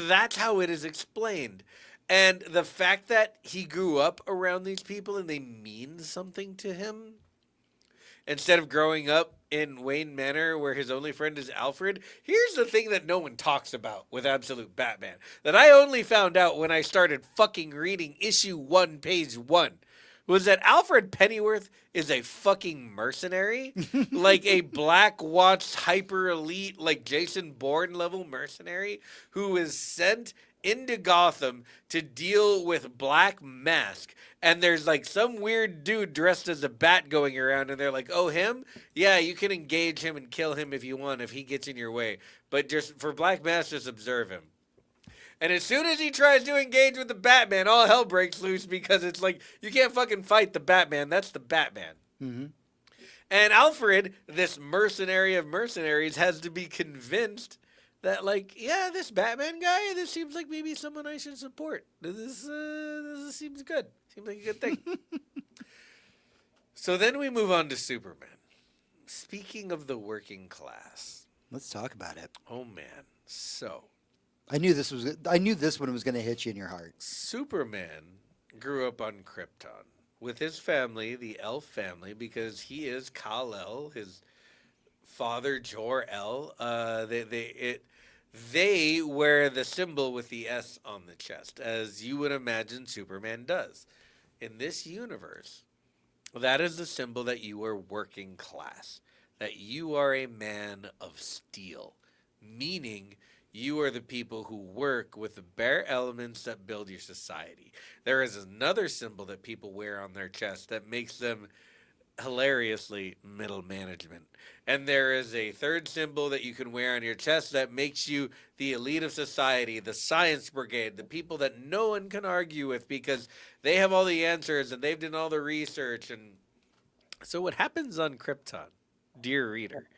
That's how it is explained. And the fact that he grew up around these people and they mean something to him, instead of growing up in Wayne Manor where his only friend is Alfred, here's the thing that no one talks about with Absolute Batman, that I only found out when I started fucking reading issue 1, page 1, was that Alfred Pennyworth is a fucking mercenary, like a Black Watch hyper elite, like Jason Bourne level mercenary who is sent into Gotham to deal with Black Mask. And there's like some weird dude dressed as a bat going around, and they're like, oh, him? Yeah, you can engage him and kill him if you want, if he gets in your way. But just for Black Mask, just observe him. And as soon as he tries to engage with the Batman, all hell breaks loose because it's like, you can't fucking fight the Batman. That's the Batman. Mm-hmm. And Alfred, this mercenary of mercenaries, has to be convinced that, like, yeah, this Batman guy, this seems like maybe someone I should support. This seems good. Seems like a good thing. So then we move on to Superman. Speaking of the working class. Let's talk about it. Oh, man. So, I knew this one was going to hit you in your heart. Superman grew up on Krypton with his family, the Elf family, because he is Kal-El, his father Jor-El. They wear the symbol with the S on the chest, as you would imagine Superman does. In this universe, that is the symbol that you are working class, that you are a man of steel, meaning you are the people who work with the bare elements that build your society. There is another symbol that people wear on their chest that makes them hilariously middle management. And there is a third symbol that you can wear on your chest that makes you the elite of society, the science brigade, the people that no one can argue with because they have all the answers and they've done all the research. And so what happens on Krypton, dear reader,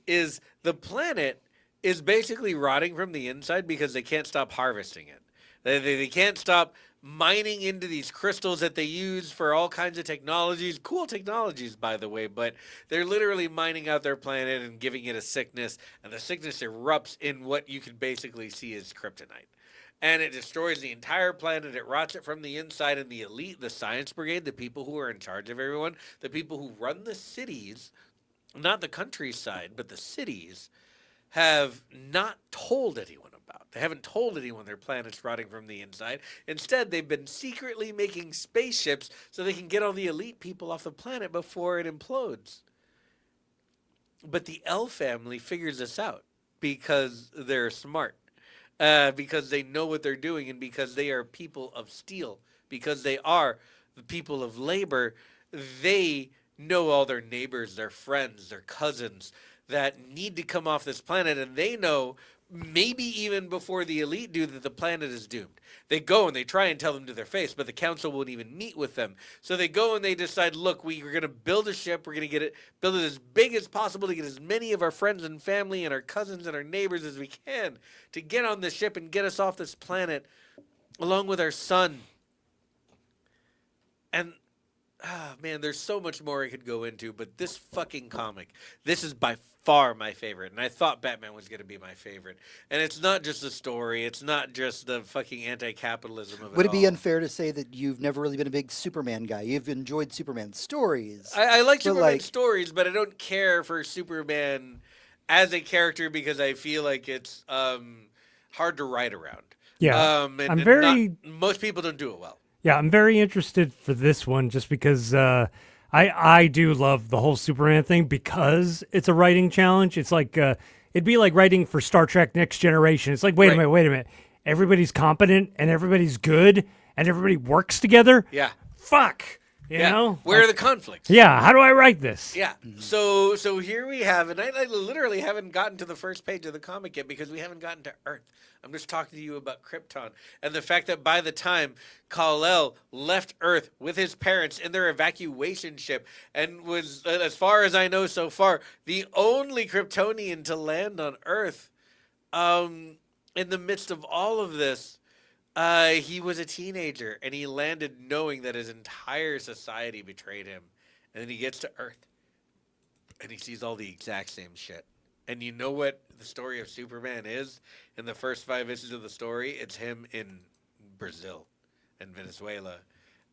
is the planet is basically rotting from the inside because they can't stop harvesting it. They can't stop mining into these crystals that they use for all kinds of technologies, cool technologies, by the way, but they're literally mining out their planet and giving it a sickness, and the sickness erupts in what you can basically see as kryptonite. And it destroys the entire planet. It rots it from the inside, and the elite, the science brigade, the people who are in charge of everyone, the people who run the cities, not the countryside, but the cities, have not told anyone about. They haven't told anyone their planet's rotting from the inside. Instead, they've been secretly making spaceships so they can get all the elite people off the planet before it implodes. But the L family figures this out because they're smart, because they know what they're doing, and because they are people of steel, because they are the people of labor. They know all their neighbors, their friends, their cousins that need to come off this planet, and they know, maybe even before the elite do, that the planet is doomed. They go and they try and tell them to their face, but the council won't even meet with them. So they go and they decide, look, we're going to build a ship. We're going to build it as big as possible to get as many of our friends and family and our cousins and our neighbors as we can to get on the ship and get us off this planet along with our son. And man, there's so much more I could go into, but this fucking comic, this is by far my favorite, and I thought Batman was going to be my favorite. And it's not just the story, it's not just the fucking anti-capitalism of it Would it be all. unfair to say that you've never really been a big Superman guy? You've enjoyed Superman stories. I like but, Superman like- stories, but I don't care for Superman as a character because I feel like it's hard to write around. Yeah, and I'm very- most people don't do it well. Yeah, I'm very interested for this one just because I do love the whole Superman thing because it's a writing challenge. It's like it'd be like writing for Star Trek Next Generation. It's like, wait a minute. Everybody's competent and everybody's good and everybody works together. Yeah. Fuck. You know? Where are the conflicts? Yeah, how do I write this? Yeah. So here we have, and I literally haven't gotten to the first page of the comic yet because we haven't gotten to Earth. I'm just talking to you about Krypton and the fact that by the time Kal-El left Earth with his parents in their evacuation ship and was, as far as I know so far, the only Kryptonian to land on Earth, in the midst of all of this, he was a teenager, and he landed knowing that his entire society betrayed him. And then he gets to Earth, and he sees all the exact same shit. And you know what the story of Superman is? In the first 5 issues of the story, it's him in Brazil and Venezuela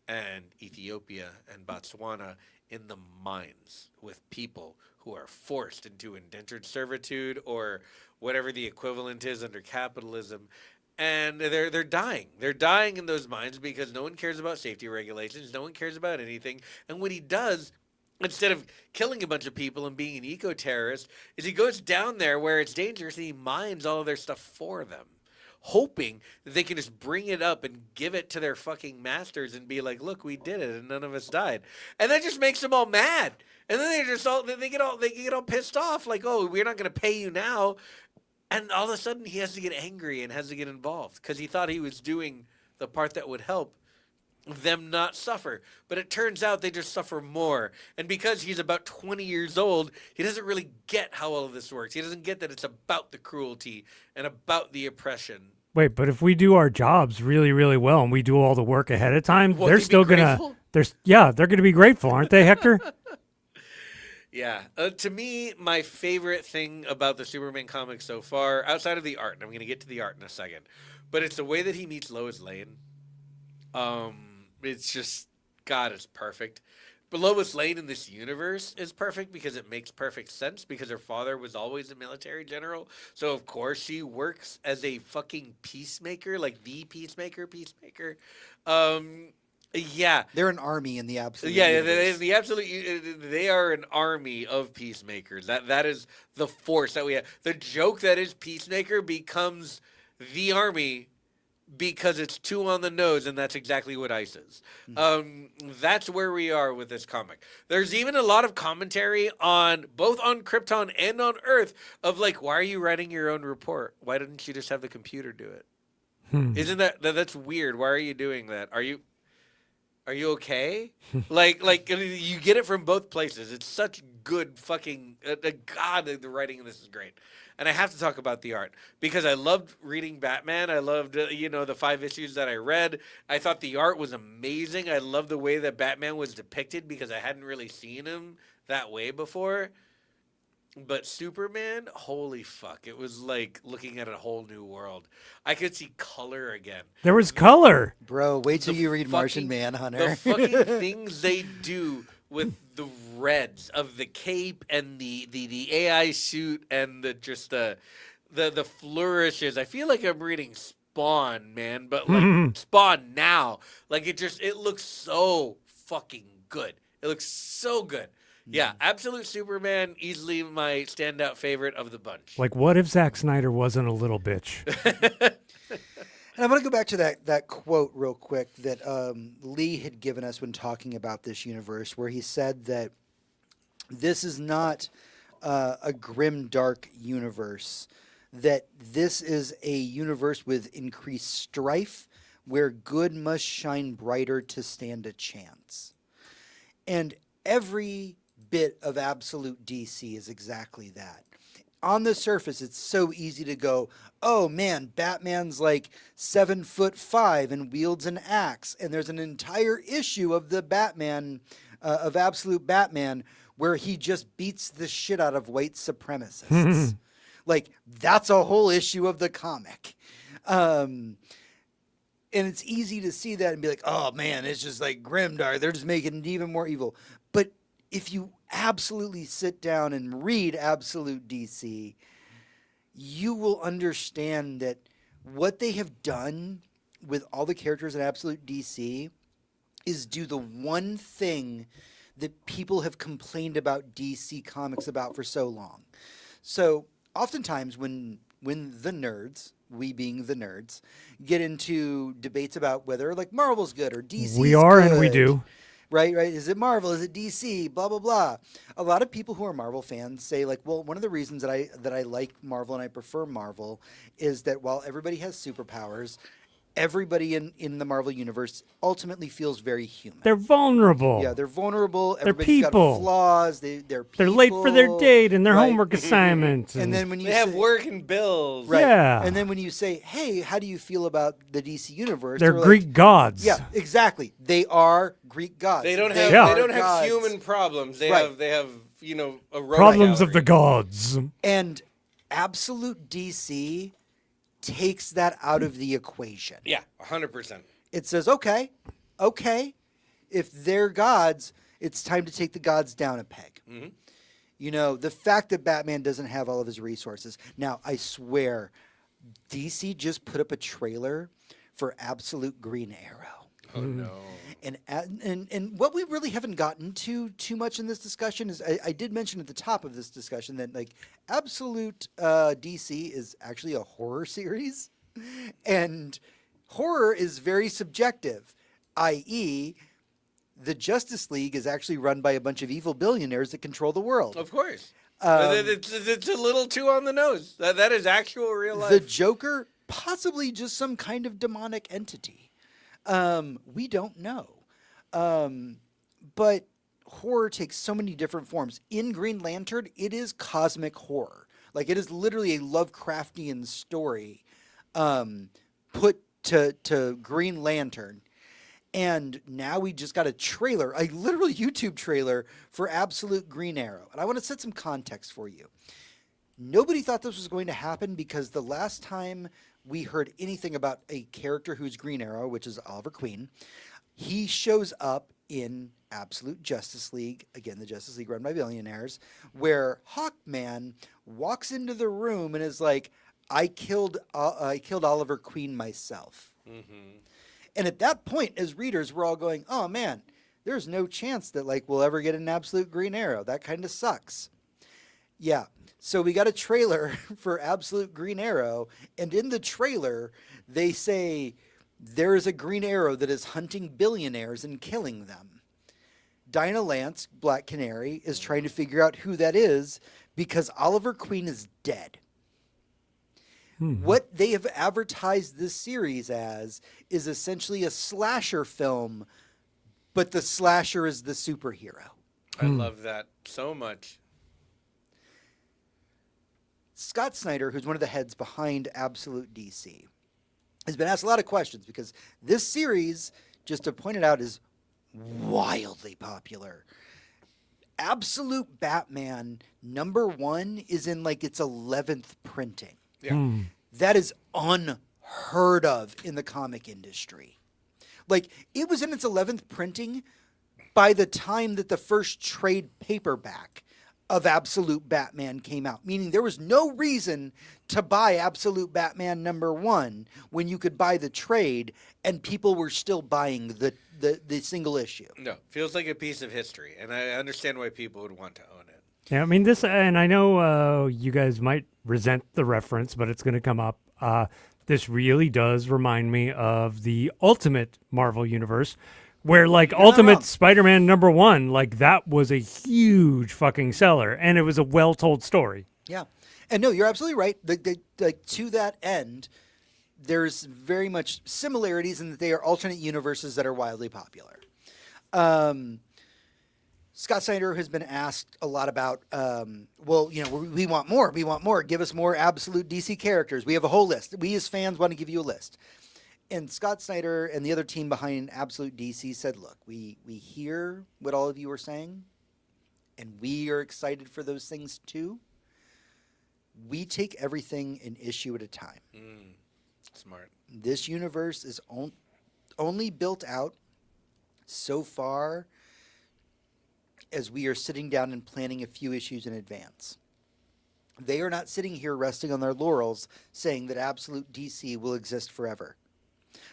and Ethiopia and Botswana in the mines with people who are forced into indentured servitude or whatever the equivalent is under capitalism. And they're dying. They're dying in those mines because no one cares about safety regulations. No one cares about anything. And what he does, instead of killing a bunch of people and being an eco-terrorist, is he goes down there where it's dangerous and he mines all of their stuff for them, hoping that they can just bring it up and give it to their fucking masters and be like, look, we did it and none of us died. And that just makes them all mad. And then they get all pissed off, like, oh, we're not going to pay you now. And all of a sudden, he has to get angry and has to get involved because he thought he was doing the part that would help them not suffer. But it turns out they just suffer more. And because he's about 20 years old, he doesn't really get how all of this works. He doesn't get that it's about the cruelty and about the oppression. Wait, but if we do our jobs really, really well and we do all the work ahead of time, Won't they're they be still gonna. grateful? They're gonna be grateful, aren't they, Hector? Yeah. To me, my favorite thing about the Superman comics so far, outside of the art, and I'm going to get to the art in a second, but it's the way that he meets Lois Lane. It's just, God, it's perfect. But Lois Lane in this universe is perfect because it makes perfect sense because her father was always a military general. So, of course, she works as a fucking peacemaker, like the peacemaker. Yeah. They're an army in the absolute. Yeah, universe. they are an army of peacemakers. That is the force that we have. The joke that is Peacemaker becomes the army because it's too on the nose, and that's exactly what ICE is. That's where we are with this comic. There's even a lot of commentary on both on Krypton and on Earth of like, why are you writing your own report? Why didn't you just have the computer do it? Isn't that's weird? Why are you doing that? Are you okay? like you get it from both places. It's such good fucking God. The writing in this is great, and I have to talk about the art because I loved reading Batman. I loved the 5 issues that I read. I thought the art was amazing. I love the way that Batman was depicted because I hadn't really seen him that way before. But Superman, holy fuck. It was like looking at a whole new world. I could see color again. There was color. Bro, wait till you read Martian The Manhunter. fucking things they do with the reds of the cape and the AI suit and the flourishes. I feel like I'm reading Spawn, man, but like Spawn now. Like it looks so fucking good. It looks so good. Yeah, Absolute Superman, easily my standout favorite of the bunch. Like, what if Zack Snyder wasn't a little bitch? And I'm going to go back to that quote real quick that Lee had given us when talking about this universe, where he said that this is not a grim, dark universe, that this is a universe with increased strife where good must shine brighter to stand a chance. And every bit of Absolute DC is exactly that. On the surface, it's so easy to go, oh man, Batman's like 7'5" and wields an axe. And there's an entire issue of the Batman, of Absolute Batman, where he just beats the shit out of white supremacists. Like, that's a whole issue of the comic. And it's easy to see that and be like, oh man, it's just like grimdark. They're just making it even more evil. But if you absolutely sit down and read Absolute DC, you will understand that what they have done with all the characters in Absolute DC is do the one thing that people have complained about DC Comics about for so long. So oftentimes when the nerds, we being the nerds, get into debates about whether like Marvel's good or DC's We are good, and we do. Right. Is it Marvel? Is it DC? Blah, blah, blah. A lot of people who are Marvel fans say, like, well, one of the reasons that I like Marvel and I prefer Marvel is that while everybody has superpowers, everybody in the Marvel universe ultimately feels very human. They're vulnerable. Yeah, they're vulnerable. They're Everybody's people. got flaws. They're people. They're late for their date and their Right. homework assignments. And then when you They have say, work and bills. right. Yeah. And then when you say, hey, how do you feel about the DC universe? they're like, Greek gods. yeah, exactly. They are Greek gods. They don't They have Yeah. are they don't have gods. human problems. They Right. have a road Problems of the gallery. gods. And Absolute DC takes that out of the equation. Yeah, 100%. It says, okay, if they're gods, it's time to take the gods down a peg. Mm-hmm. You know, the fact that Batman doesn't have all of his resources. Now, I swear, DC just put up a trailer for Absolute Green Arrow. Oh no. And what we really haven't gotten to too much in this discussion is I did mention at the top of this discussion that like Absolute DC is actually a horror series, and horror is very subjective, i.e., the Justice League is actually run by a bunch of evil billionaires that control the world. Of course. It's a little too on the nose. That is actual real life. The Joker, possibly just some kind of demonic entity. We don't know. But horror takes so many different forms. In Green Lantern, it is cosmic horror. Like, it is literally a Lovecraftian story put to Green Lantern. And now we just got a trailer, a literal YouTube trailer for Absolute Green Arrow. And I want to set some context for you. Nobody thought this was going to happen because the last time we heard anything about a character who's Green Arrow, which is Oliver Queen, he shows up in Absolute Justice League, again, the Justice League run by billionaires, where Hawkman walks into the room and is like, I killed Oliver Queen myself. Mm-hmm. And at that point, as readers, we're all going, oh man, there's no chance that like we'll ever get an Absolute Green Arrow. That kind of sucks. Yeah. So we got a trailer for Absolute Green Arrow, and in the trailer, they say there is a Green Arrow that is hunting billionaires and killing them. Dinah Lance, Black Canary, is trying to figure out who that is because Oliver Queen is dead. What they have advertised this series as is essentially a slasher film, but the slasher is the superhero. I love that so much. Scott Snyder, who's one of the heads behind Absolute DC, has been asked a lot of questions because this series, just to point it out, is wildly popular. Absolute Batman #1 is in like its 11th printing. Yeah. That is unheard of in the comic industry. Like, it was in its 11th printing by the time that the first trade paperback of Absolute Batman came out, meaning there was no reason to buy Absolute Batman #1 when you could buy the trade and people were still buying the single issue. No, feels like a piece of history, and I understand why people would want to own it. Yeah, I mean this, and I know you guys might resent the reference, but it's going to come up. This really does remind me of the Ultimate Marvel Universe, where like You're not wrong. Ultimate Spider-Man #1, like that was a huge fucking seller, and it was a well-told story. Yeah. And no, you're absolutely right. Like to that end, there's very much similarities in that they are alternate universes that are wildly popular. Scott Snyder has been asked a lot about, well, you know, we want more. We want more. Give us more Absolute DC characters. We have a whole list. We as fans want to give you a list. And Scott Snyder and the other team behind Absolute DC said, look, we hear what all of you are saying, and we are excited for those things too. We take everything an issue at a time. Smart. This universe is only built out so far as we are sitting down and planning a few issues in advance. They are not sitting here resting on their laurels saying that Absolute DC will exist forever.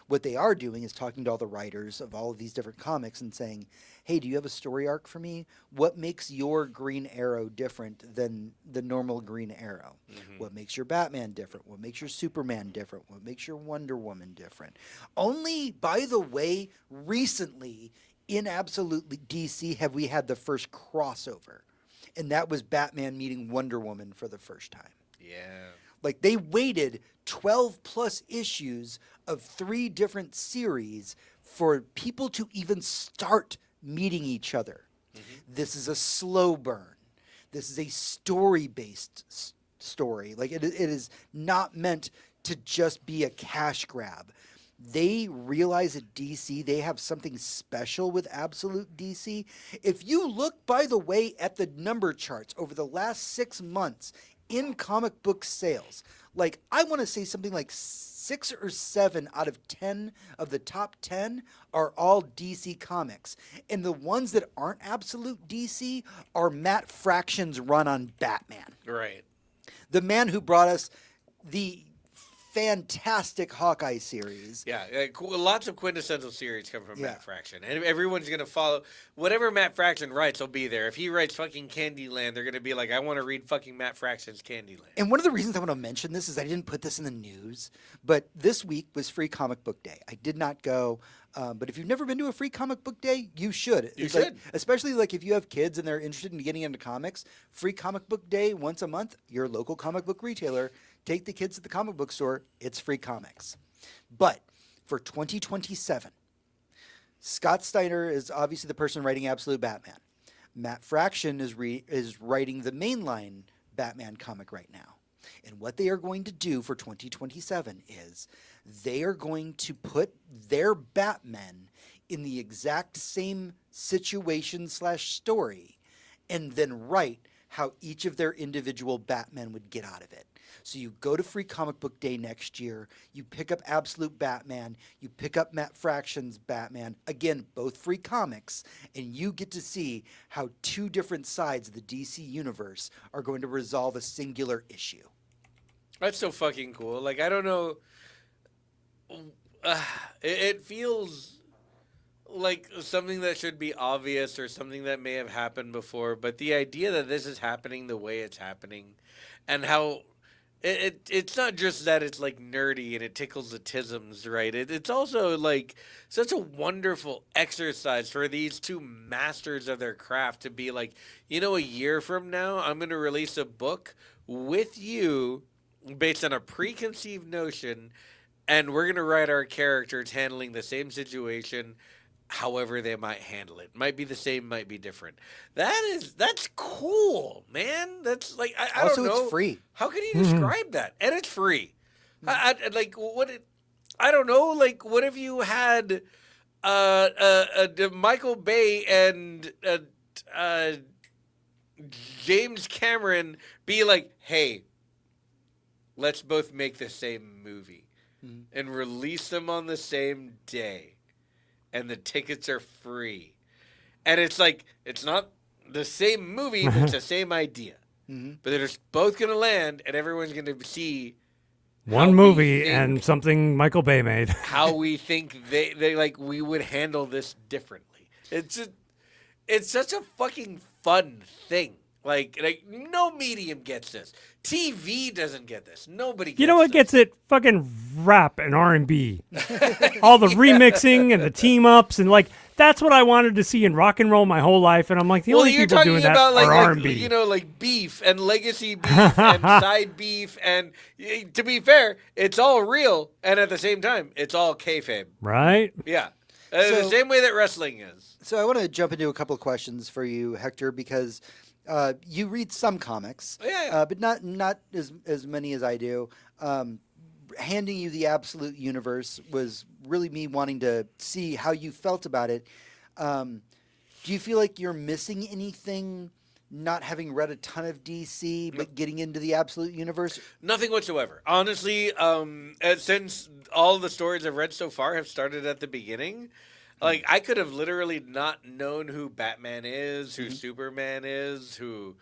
What they are doing is talking to all the writers of all of these different comics and saying, hey, do you have a story arc for me? What makes your Green Arrow different than the normal Green Arrow? What makes your Batman different? What makes your Superman different? What makes your Wonder Woman different? Only, by the way, recently in Absolute DC have we had the first crossover. And that was Batman meeting Wonder Woman for the first time. Yeah. Like, they waited 12 plus issues of 3 different series for people to even start meeting each other. This is a slow burn. This is a story-based story. Like, it is not meant to just be a cash grab. They realize at DC they have something special with Absolute DC. If you look, by the way, at the number charts over the last 6 months in comic book sales, like, I want to say something like 6 or 7 out of 10 of the top 10 are all DC comics. And the ones that aren't Absolute DC are Matt Fraction's run on Batman. Right. The man who brought us the fantastic Hawkeye series. Yeah, lots of quintessential series come from Yeah. Matt Fraction, and everyone's gonna follow whatever Matt Fraction writes. Will be there. If he writes fucking Candyland, they're gonna be like, I want to read fucking Matt Fraction's Candyland. And one of the reasons I want to mention this is I didn't put this in the news, but this week was Free Comic Book Day. I did not go. But if you've never been to a free comic book day, you should. You It's like- should. especially like if you have kids and they're interested in getting into comics. Free comic book day once a month. Your local comic book retailer. Take the kids to the comic book store. It's free comics. But for 2027, Scott Steiner is obviously the person writing Absolute Batman. Matt Fraction is writing the mainline Batman comic right now. And what they are going to do for 2027 is they are going to put their Batmen in the exact same situation / story and then write how each of their individual Batmen would get out of it. So you go to Free Comic Book Day next year, you pick up Absolute Batman, you pick up Matt Fraction's Batman, again, both free comics, and you get to see how two different sides of the DC universe are going to resolve a singular issue. That's so fucking cool. Like, I don't know. It feels like something that should be obvious or something that may have happened before, but the idea that this is happening the way it's happening and how it's not just that it's like nerdy and it tickles the tisms, right? It's also like such a wonderful exercise for these two masters of their craft to be like, a year from now, I'm going to release a book with you based on a preconceived notion, and we're going to write our characters handling the same situation however they might handle it. Might be the same, might be different. That's cool, man. That's like, I Also, don't know. it's free. How can you describe that? And it's free. Like, I don't know. Like, what if you had Michael Bay and James Cameron be like, hey, let's both make the same movie and release them on the same day. And the tickets are free. And it's like, it's not the same movie, but it's the same idea. But they're just both going to land, and everyone's going to see One we movie think- and something Michael Bay made. how we think they like we would handle this differently. It's such a fucking fun thing. Like no medium gets this. TV doesn't get this. Nobody gets You know what this. gets it? Fucking rap and R&B. All the remixing and the team ups and like that's what I wanted to see in rock and roll my whole life. And I'm like the only you're people talking doing that about are R&B. like beef and legacy beef and side beef, and to be fair, it's all real, and at the same time, it's all kayfabe. Right? Yeah, So- the same way that wrestling is. So I want to jump into a couple of questions for you, Hector, because you read some comics, Yeah. but not as many as I do. Handing you the Absolute Universe was really me wanting to see how you felt about it. Do you feel like you're missing anything, not having read a ton of DC, but getting into the Absolute Universe? Nothing whatsoever. Honestly, since all the stories I've read so far have started at the beginning, like I could have literally not known who Batman is, who Superman is, who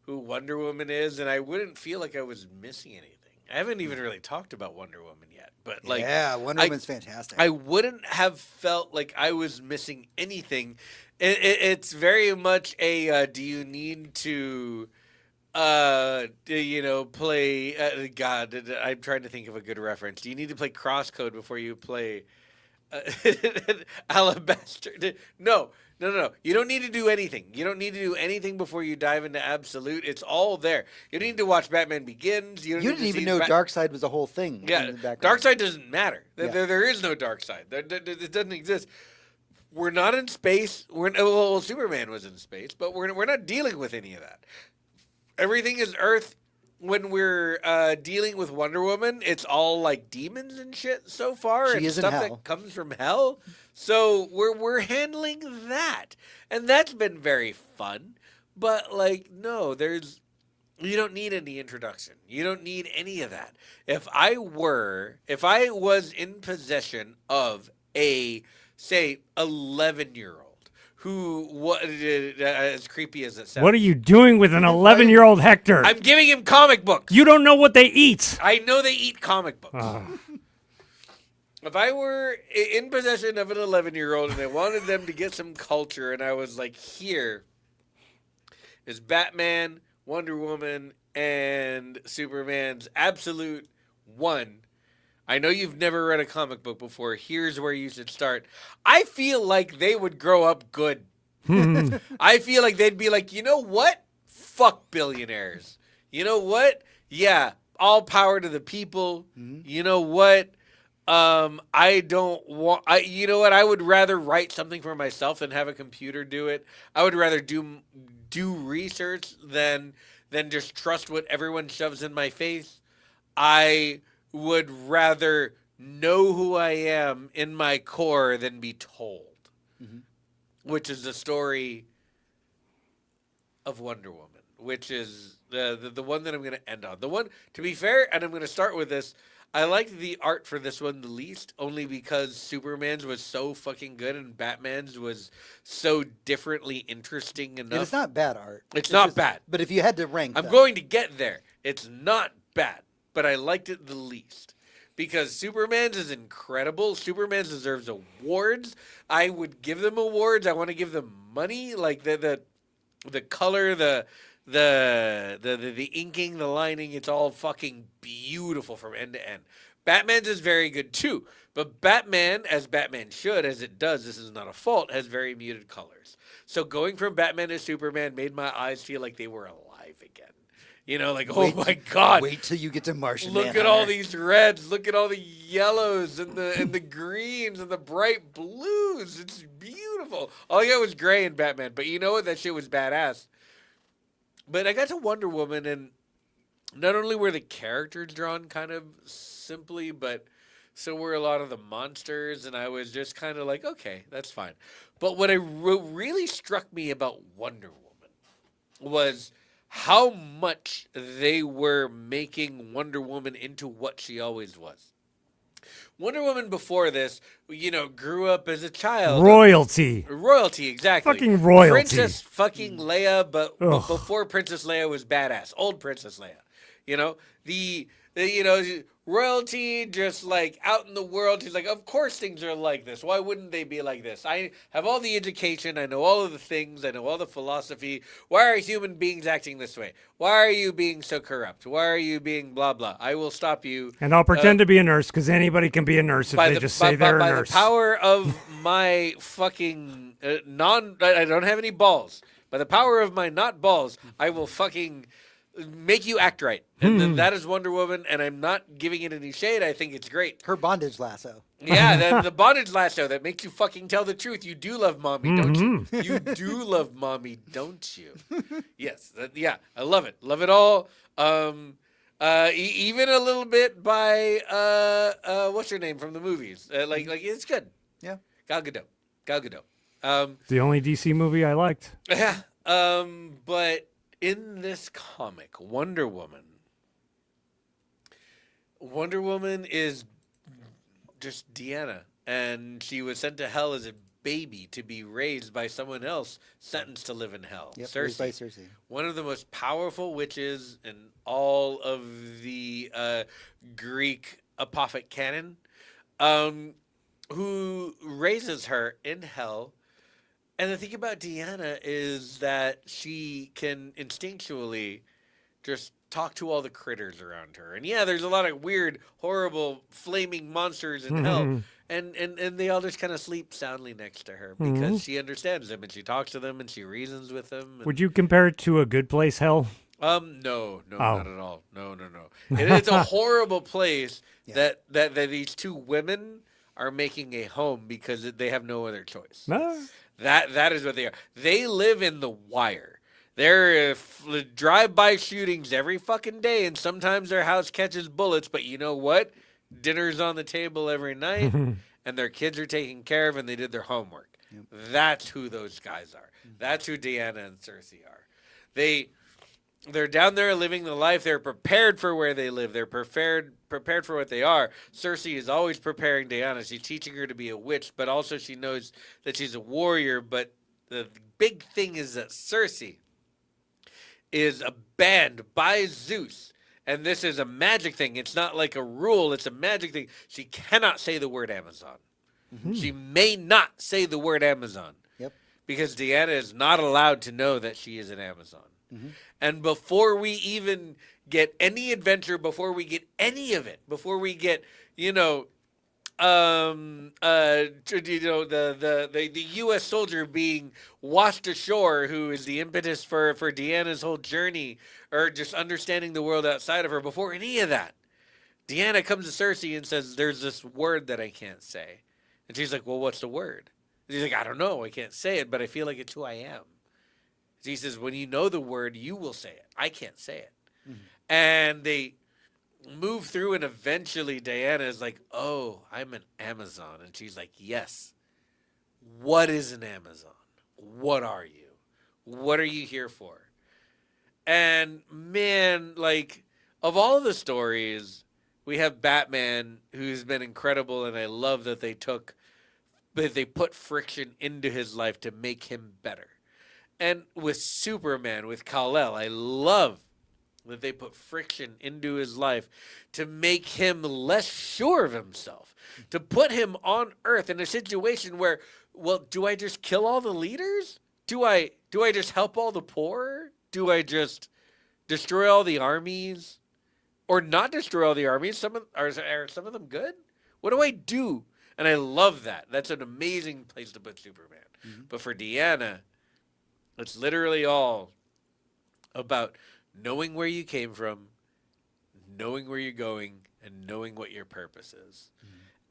Wonder Woman is, and I wouldn't feel like I was missing anything. I haven't even really talked about Wonder Woman yet, but like Yeah, Wonder I- Woman's fantastic. I wouldn't have felt like I was missing anything. It's very much a do you need to play God, I'm trying to think of a good reference. Do you need to play Crosscode before you play Alabaster? No. You don't need to do anything. You don't need to do anything before you dive into Absolute. It's all there. You don't need to watch Batman Begins. You don't You need didn't to even see know Bat- Darkseid was a whole thing. Yeah, in the background. dark side doesn't matter. Yeah. There is no dark side. It doesn't exist. We're not in space. Superman was in space, but we're not dealing with any of that. Everything is Earth. When we're dealing with Wonder Woman, it's all like demons and shit so far, She and is in stuff hell. that comes from hell. So we're handling that, and that's been very fun. But like, no, you don't need any introduction. You don't need any of that. If I was in possession of a, say, 11-year-old who, as creepy as it sounds, What are you doing with an 11-year-old Hector? I'm giving him comic books. You don't know what they eat. I know they eat comic books. Ah. If I were in possession of an 11-year-old and I wanted them to get some culture, and I was like, here is Batman, Wonder Woman, and Superman's Absolute One, I know you've never read a comic book before. Here's where you should start. I feel like they would grow up good. I feel like they'd be like, you know what? Fuck billionaires. You know what? Yeah, all power to the people. You know what? I don't want. You know what? I would rather write something for myself than have a computer do it. I would rather do research than just trust what everyone shoves in my face. I would rather know who I am in my core than be told, which is the story of Wonder Woman, which is the one that I'm going to end on. The one, to be fair, and I'm going to start with this. I liked the art for this one the least, only because Superman's was so fucking good and Batman's was so differently interesting enough. And it's not bad art. It's not bad. But if you had to rank, I'm them, going to get there. It's not bad, but I liked it the least. Because Superman's is incredible. Superman's deserves awards. I would give them awards. I want to give them money. Like the color, the inking, the lining, it's all fucking beautiful from end to end. Batman's is very good too. But Batman, as Batman should, as it does, this is not a fault, has very muted colors. So going from Batman to Superman made my eyes feel like they were alive again. You know, like, oh my God. Wait till you get to Martian Look Manhunter. at all these reds. Look at all the yellows and the greens and the bright blues. It's beautiful. All I got was gray in Batman. But you know what? That shit was badass. But I got to Wonder Woman, and not only were the characters drawn kind of simply, but so were a lot of the monsters. And I was just kind of like, okay, that's fine. But what really struck me about Wonder Woman was how much they were making Wonder Woman into what she always was. Wonder Woman before this, you know, grew up as a child. Royalty. Royalty, exactly. Fucking royalty. Princess fucking Leia, but before Princess Leia was badass. Old Princess Leia. You know, the you know, royalty just like out in the world. She's like, of course things are like this. Why wouldn't they be like this? I have all the education. I know all of the things. I know all the philosophy. Why are human beings acting this way? Why are you being so corrupt? Why are you being blah, blah? I will stop you. And I'll pretend to be a nurse because anybody can be a nurse if they just say they're a by nurse. the power of my fucking I don't have any balls. By the power of my not balls, I will fucking make you act right. And then that is Wonder Woman, and I'm not giving it any shade. I think it's great. Her bondage lasso. Yeah, the bondage lasso that makes you fucking tell the truth. You do love mommy, don't you? You do love mommy, don't you? Yes. Yeah, I love it. Love it all. Even a little bit by what's her name from the movies? Like it's good. Yeah. Gal Gadot. The only DC movie I liked. Yeah. But in this comic, Wonder Woman is just Deanna, and she was sent to hell as a baby to be raised by someone else sentenced to live in hell. Yep, raised by Cersei. One of the most powerful witches in all of the Greek apophic canon, who raises her in hell. And the thing about Deanna is that she can instinctually just talk to all the critters around her. And yeah, there's a lot of weird, horrible, flaming monsters in hell. And they all just kind of sleep soundly next to her because she understands them and she talks to them and she reasons with them. Would you compare it to A Good Place Hell? No, not at all. No. It's a horrible place that these two women are making a home because they have no other choice. No. That is what they are. They live in the wire. There are drive-by shootings every fucking day, and sometimes their house catches bullets. But you know what? Dinner's on the table every night, and their kids are taken care of, and they did their homework. Yep. That's who those guys are. That's who Deanna and Cersei are. They're down there living the life. They're prepared for where they live. They're prepared for what they are. Cersei is always preparing Deanna. She's teaching her to be a witch, but also she knows that she's a warrior. But the big thing is that Cersei is banned by Zeus. And this is a magic thing. It's not like a rule. It's a magic thing. She cannot say the word Amazon. She may not say the word Amazon. Yep. Because Deanna is not allowed to know that she is an Amazon. And before we even get any adventure, before we get any of it, before we get, the U.S. soldier being washed ashore, who is the impetus for Deanna's whole journey, or just understanding the world outside of her, before any of that, Deanna comes to Cersei and says, there's this word that I can't say. And she's like, well, what's the word? And he's like, I don't know. I can't say it, but I feel like it's who I am. He says, when you know the word, you will say it. I can't say it. And they move through, and eventually Diana is like, oh, I'm an Amazon. And she's like, yes. What is an Amazon? What are you? What are you here for? And man, like, of all the stories, we have Batman, who's been incredible, and I love that they put friction into his life to make him better. And with Superman, with Kal-El, I love that they put friction into his life to make him less sure of himself, to put him on Earth in a situation where, well, do I just kill all the leaders? Do I just help all the poor? Do I just destroy all the armies? Or not destroy all the armies? Are some of them good? What do I do? And I love that. That's an amazing place to put Superman. But for Deanna, it's literally all about knowing where you came from, knowing where you're going, and knowing what your purpose is.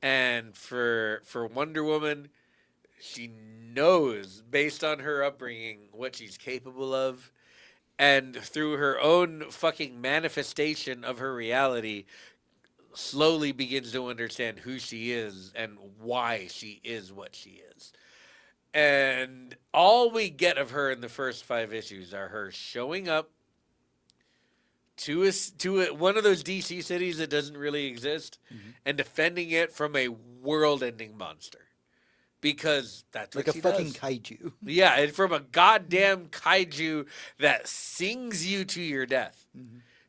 And for Wonder Woman, she knows, based on her upbringing, what she's capable of. And through her own fucking manifestation of her reality, slowly begins to understand who she is and why she is what she is. And all we get of her in the first 5 issues are her showing up to one of those DC cities that doesn't really exist and defending it from a world-ending monster. Because that's what Like she a fucking does. kaiju. Yeah, and from a goddamn kaiju that sings you to your death.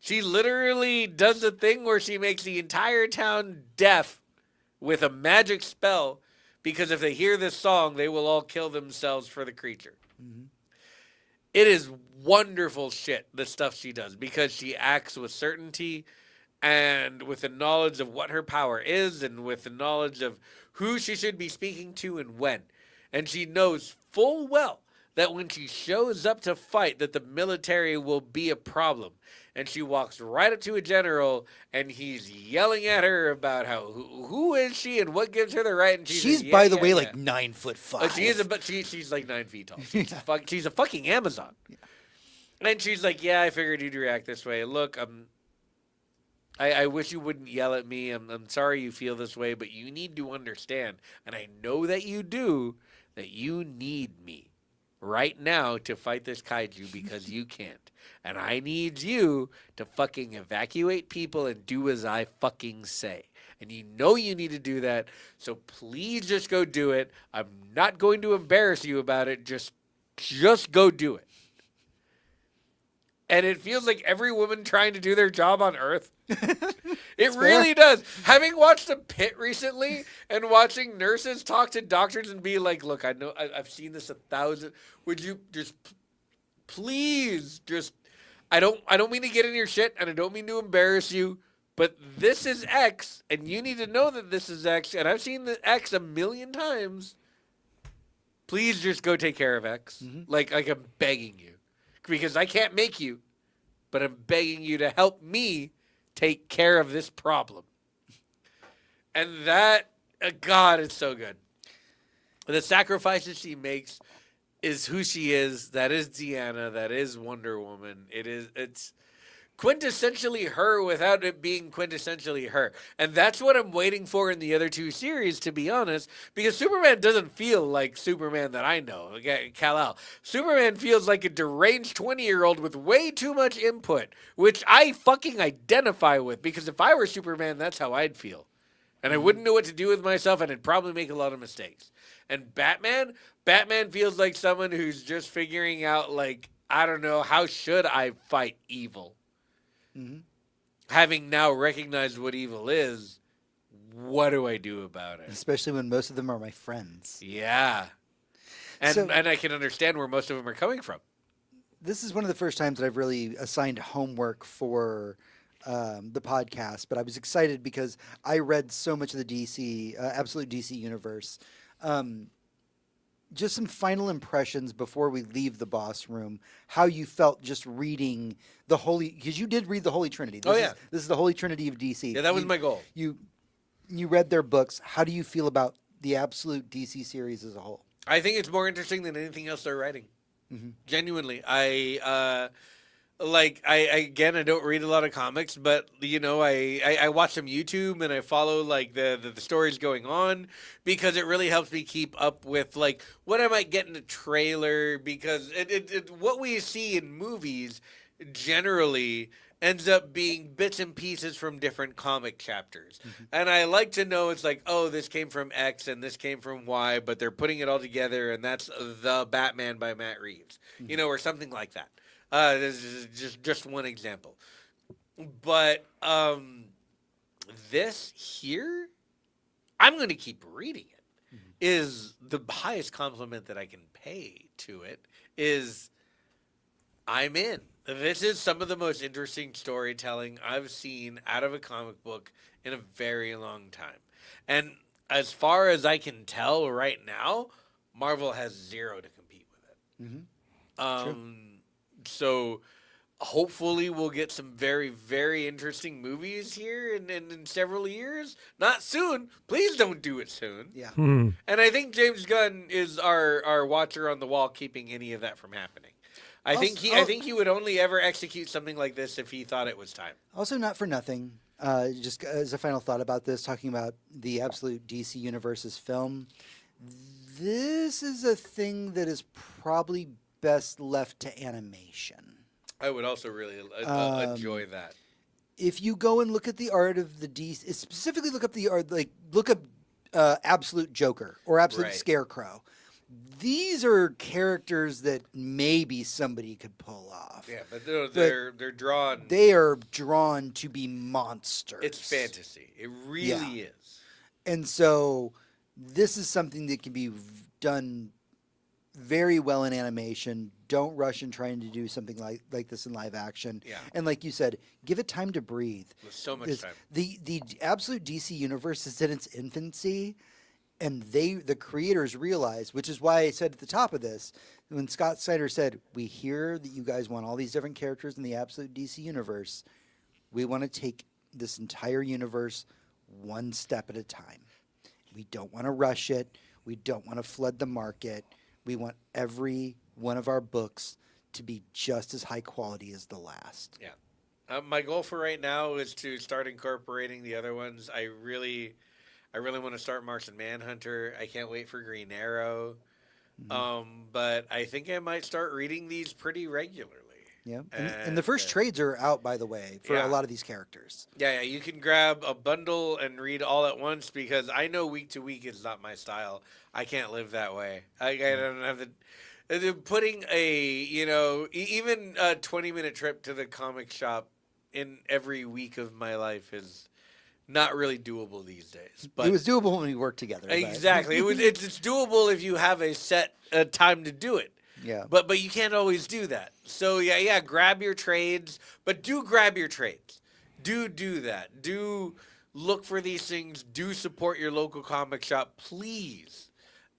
She literally does a thing where she makes the entire town deaf with a magic spell, because if they hear this song, they will all kill themselves for the creature. It is wonderful shit, the stuff she does, because she acts with certainty and with the knowledge of what her power is and with the knowledge of who she should be speaking to and when. And she knows full well that when she shows up to fight, that the military will be a problem. And she walks right up to a general, and he's yelling at her about who is she and what gives her the right. And She's like, by the way, like 9'5". she is, but she's like 9 feet tall. She's a fucking Amazon. And she's like, yeah, I figured you'd react this way. Look, I wish you wouldn't yell at me. I'm sorry you feel this way, but you need to understand, and I know that you do, that you need me right now to fight this kaiju because you can't. And I need you to fucking evacuate people and do as I fucking say. And you know you need to do that, so please just go do it. I'm not going to embarrass you about it. Just go do it. And it feels like every woman trying to do their job on Earth. It really does. Having watched The Pit recently and watching nurses talk to doctors and be like, look, I know I've seen this 1,000. Would you just please just, I don't mean to get in your shit and I don't mean to embarrass you, but this is X and you need to know that this is X, and I've seen the X 1,000,000 times. Please just go take care of X. Like I'm begging you. Because I can't make you, but I'm begging you to help me take care of this problem. And that, God, it's so good. The sacrifices she makes is who she is. That is Deanna. That is Wonder Woman. It's quintessentially her without it being quintessentially her. And that's what I'm waiting for in the other 2 series, to be honest, because Superman doesn't feel like Superman that I know, Kal-El. Superman feels like a deranged 20-year-old with way too much input, which I fucking identify with, because if I were Superman, that's how I'd feel. And I wouldn't know what to do with myself, and I'd probably make a lot of mistakes. And Batman feels like someone who's just figuring out, like, I don't know, how should I fight evil? Having now recognized what evil is, what do I do about it? Especially when most of them are my friends. Yeah. And So- and I can understand where most of them are coming from. This is one of the first times that I've really assigned homework for the podcast, but I was excited because I read so much of the DC, Absolute DC universe. Just some final impressions before we leave the boss room. How you felt just reading the Holy, because you did read the Holy Trinity. This is the Holy Trinity of DC. Yeah, that was my goal. You read their books. How do you feel about the Absolute DC series as a whole? I think it's more interesting than anything else they're writing. Genuinely, I again, I don't read a lot of comics, but I watch some YouTube and I follow like the stories going on because it really helps me keep up with like what I might get in a trailer, because what we see in movies generally ends up being bits and pieces from different comic chapters. And I like to know it's like, oh, this came from X and this came from Y, but they're putting it all together and that's the Batman by Matt Reeves, or something like that. This is just one example. But this here, I'm going to keep reading it, is the highest compliment that I can pay to it is I'm in. This is some of the most interesting storytelling I've seen out of a comic book in a very long time. And as far as I can tell right now, Marvel has zero to compete with it. So hopefully we'll get some very, very interesting movies here in several years. Not soon. Please don't do it soon. Yeah. And I think James Gunn is our watcher on the wall, keeping any of that from happening. I think he would only ever execute something like this if he thought it was time. Also, not for nothing, just as a final thought about this, talking about the Absolute DC Universe's film, this is a thing that is probably best left to animation. I would also really enjoy that. If you go and look at the art of the DC, specifically look up the art, look up Absolute Joker or Absolute Scarecrow. These are characters that maybe somebody could pull off. Yeah, but they're drawn. They are drawn to be monsters. It's fantasy. It really is. And so this is something that can be done very well in animation. Don't rush in trying to do something like this in live action. Yeah. And like you said, give it time to breathe. With so much time. The Absolute DC universe is in its infancy. And the creators realized, which is why I said at the top of this, when Scott Snyder said, we hear that you guys want all these different characters in the Absolute DC universe, we want to take this entire universe one step at a time. We don't want to rush it. We don't want to flood the market. We want every one of our books to be just as high quality as the last. Yeah. My goal for right now is to start incorporating the other ones. I really want to start Martian Manhunter. I can't wait for Green Arrow. But I think I might start reading these pretty regularly. Yeah. And the first trades are out, by the way, for a lot of these characters. Yeah, you can grab a bundle and read all at once, because I know week to week is not my style. I can't live that way. I don't have the putting even a 20-minute trip to the comic shop in every week of my life is not really doable these days. But it was doable when we worked together. Exactly. It's doable if you have a set time to do it. Yeah. But you can't always do that. So yeah, grab your trades, but do grab your trades. Do that. Do look for these things. Do support your local comic shop, please.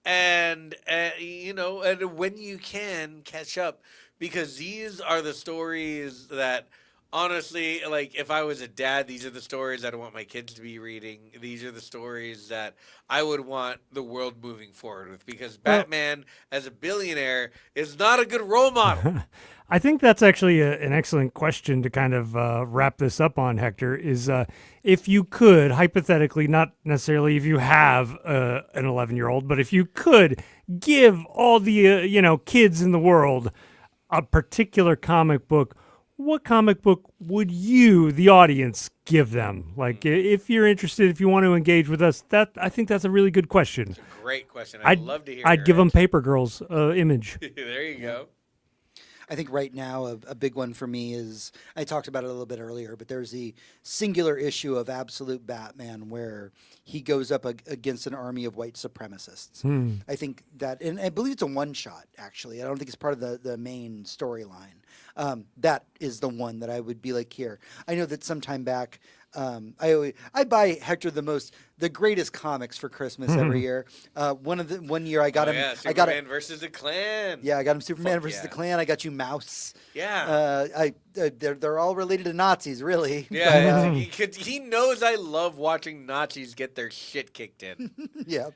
And when you can, catch up, because these are the stories that, honestly, like, if I was a dad, these are the stories I'd want my kids to be reading. These are the stories that I would want the world moving forward with, because Batman, as a billionaire, is not a good role model. I think that's actually an excellent question to kind of wrap this up on, Hector, is if you could, hypothetically, not necessarily if you have an 11-year-old, but if you could give all the kids in the world a particular comic book, what comic book would you, the audience, give them? Like, if you're interested, if you want to engage with us, I think that's a really good question. It's a great question. I'd love to hear. I'd give them Paper Girls Image. There you go. I think right now a big one for me is, I talked about it a little bit earlier, but there's the singular issue of Absolute Batman where he goes up against an army of white supremacists. I think that, and I believe it's a one shot actually. I don't think it's part of the main storyline. That is the one that I would be like, here. I know that sometime back, I buy Hector the greatest comics for Christmas every year. One year I got him. Yeah, I got Superman versus the Klan. Yeah, I got him Superman Fuck versus the yeah. Klan. I got you Mouse. Yeah. They're all related to Nazis, really. Yeah, he knows I love watching Nazis get their shit kicked in. Yeah.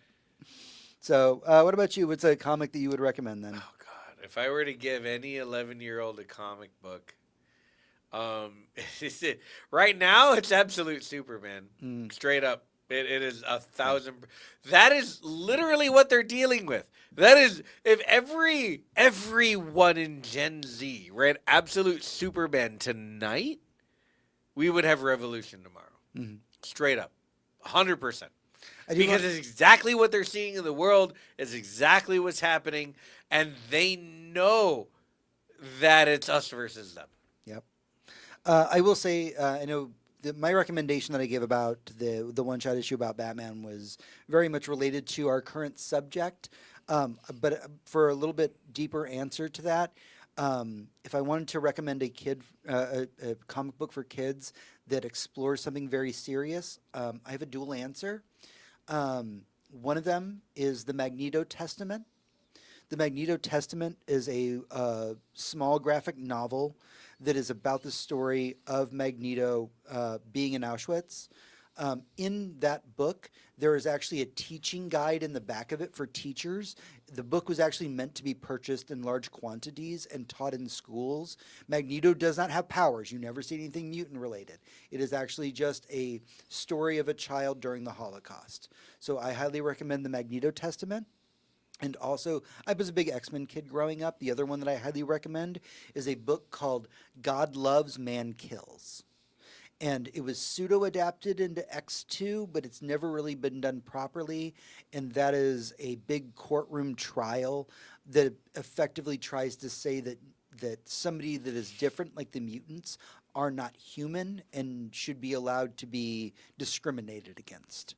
So, what about you? What's a comic that you would recommend then? Oh God! If I were to give any 11-year-old a comic book, right now it's Absolute Superman. Straight up, it is 1,000. That is literally what they're dealing with. That is, if everyone in Gen Z read Absolute Superman tonight, we would have revolution tomorrow. Straight up, 100%. Because it's exactly what they're seeing in the world. It's exactly what's happening, and they know that it's us versus them. Yep. I will say, I know my recommendation that I gave about the one shot issue about Batman was very much related to our current subject. But for a little bit deeper answer to that, if I wanted to recommend a comic book for kids that explores something very serious, I have a dual answer. One of them is the Magneto Testament. The Magneto Testament is a small graphic novel that is about the story of Magneto being in Auschwitz. In that book, there is actually a teaching guide in the back of it for teachers. The book was actually meant to be purchased in large quantities and taught in schools. Magneto does not have powers. You never see anything mutant related. It is actually just a story of a child during the Holocaust. So I highly recommend the Magneto Testament. And also, I was a big X-Men kid growing up. The other one that I highly recommend is a book called God Loves, Man Kills. And it was pseudo-adapted into X2, but it's never really been done properly. And that is a big courtroom trial that effectively tries to say that somebody that is different, like the mutants, are not human and should be allowed to be discriminated against.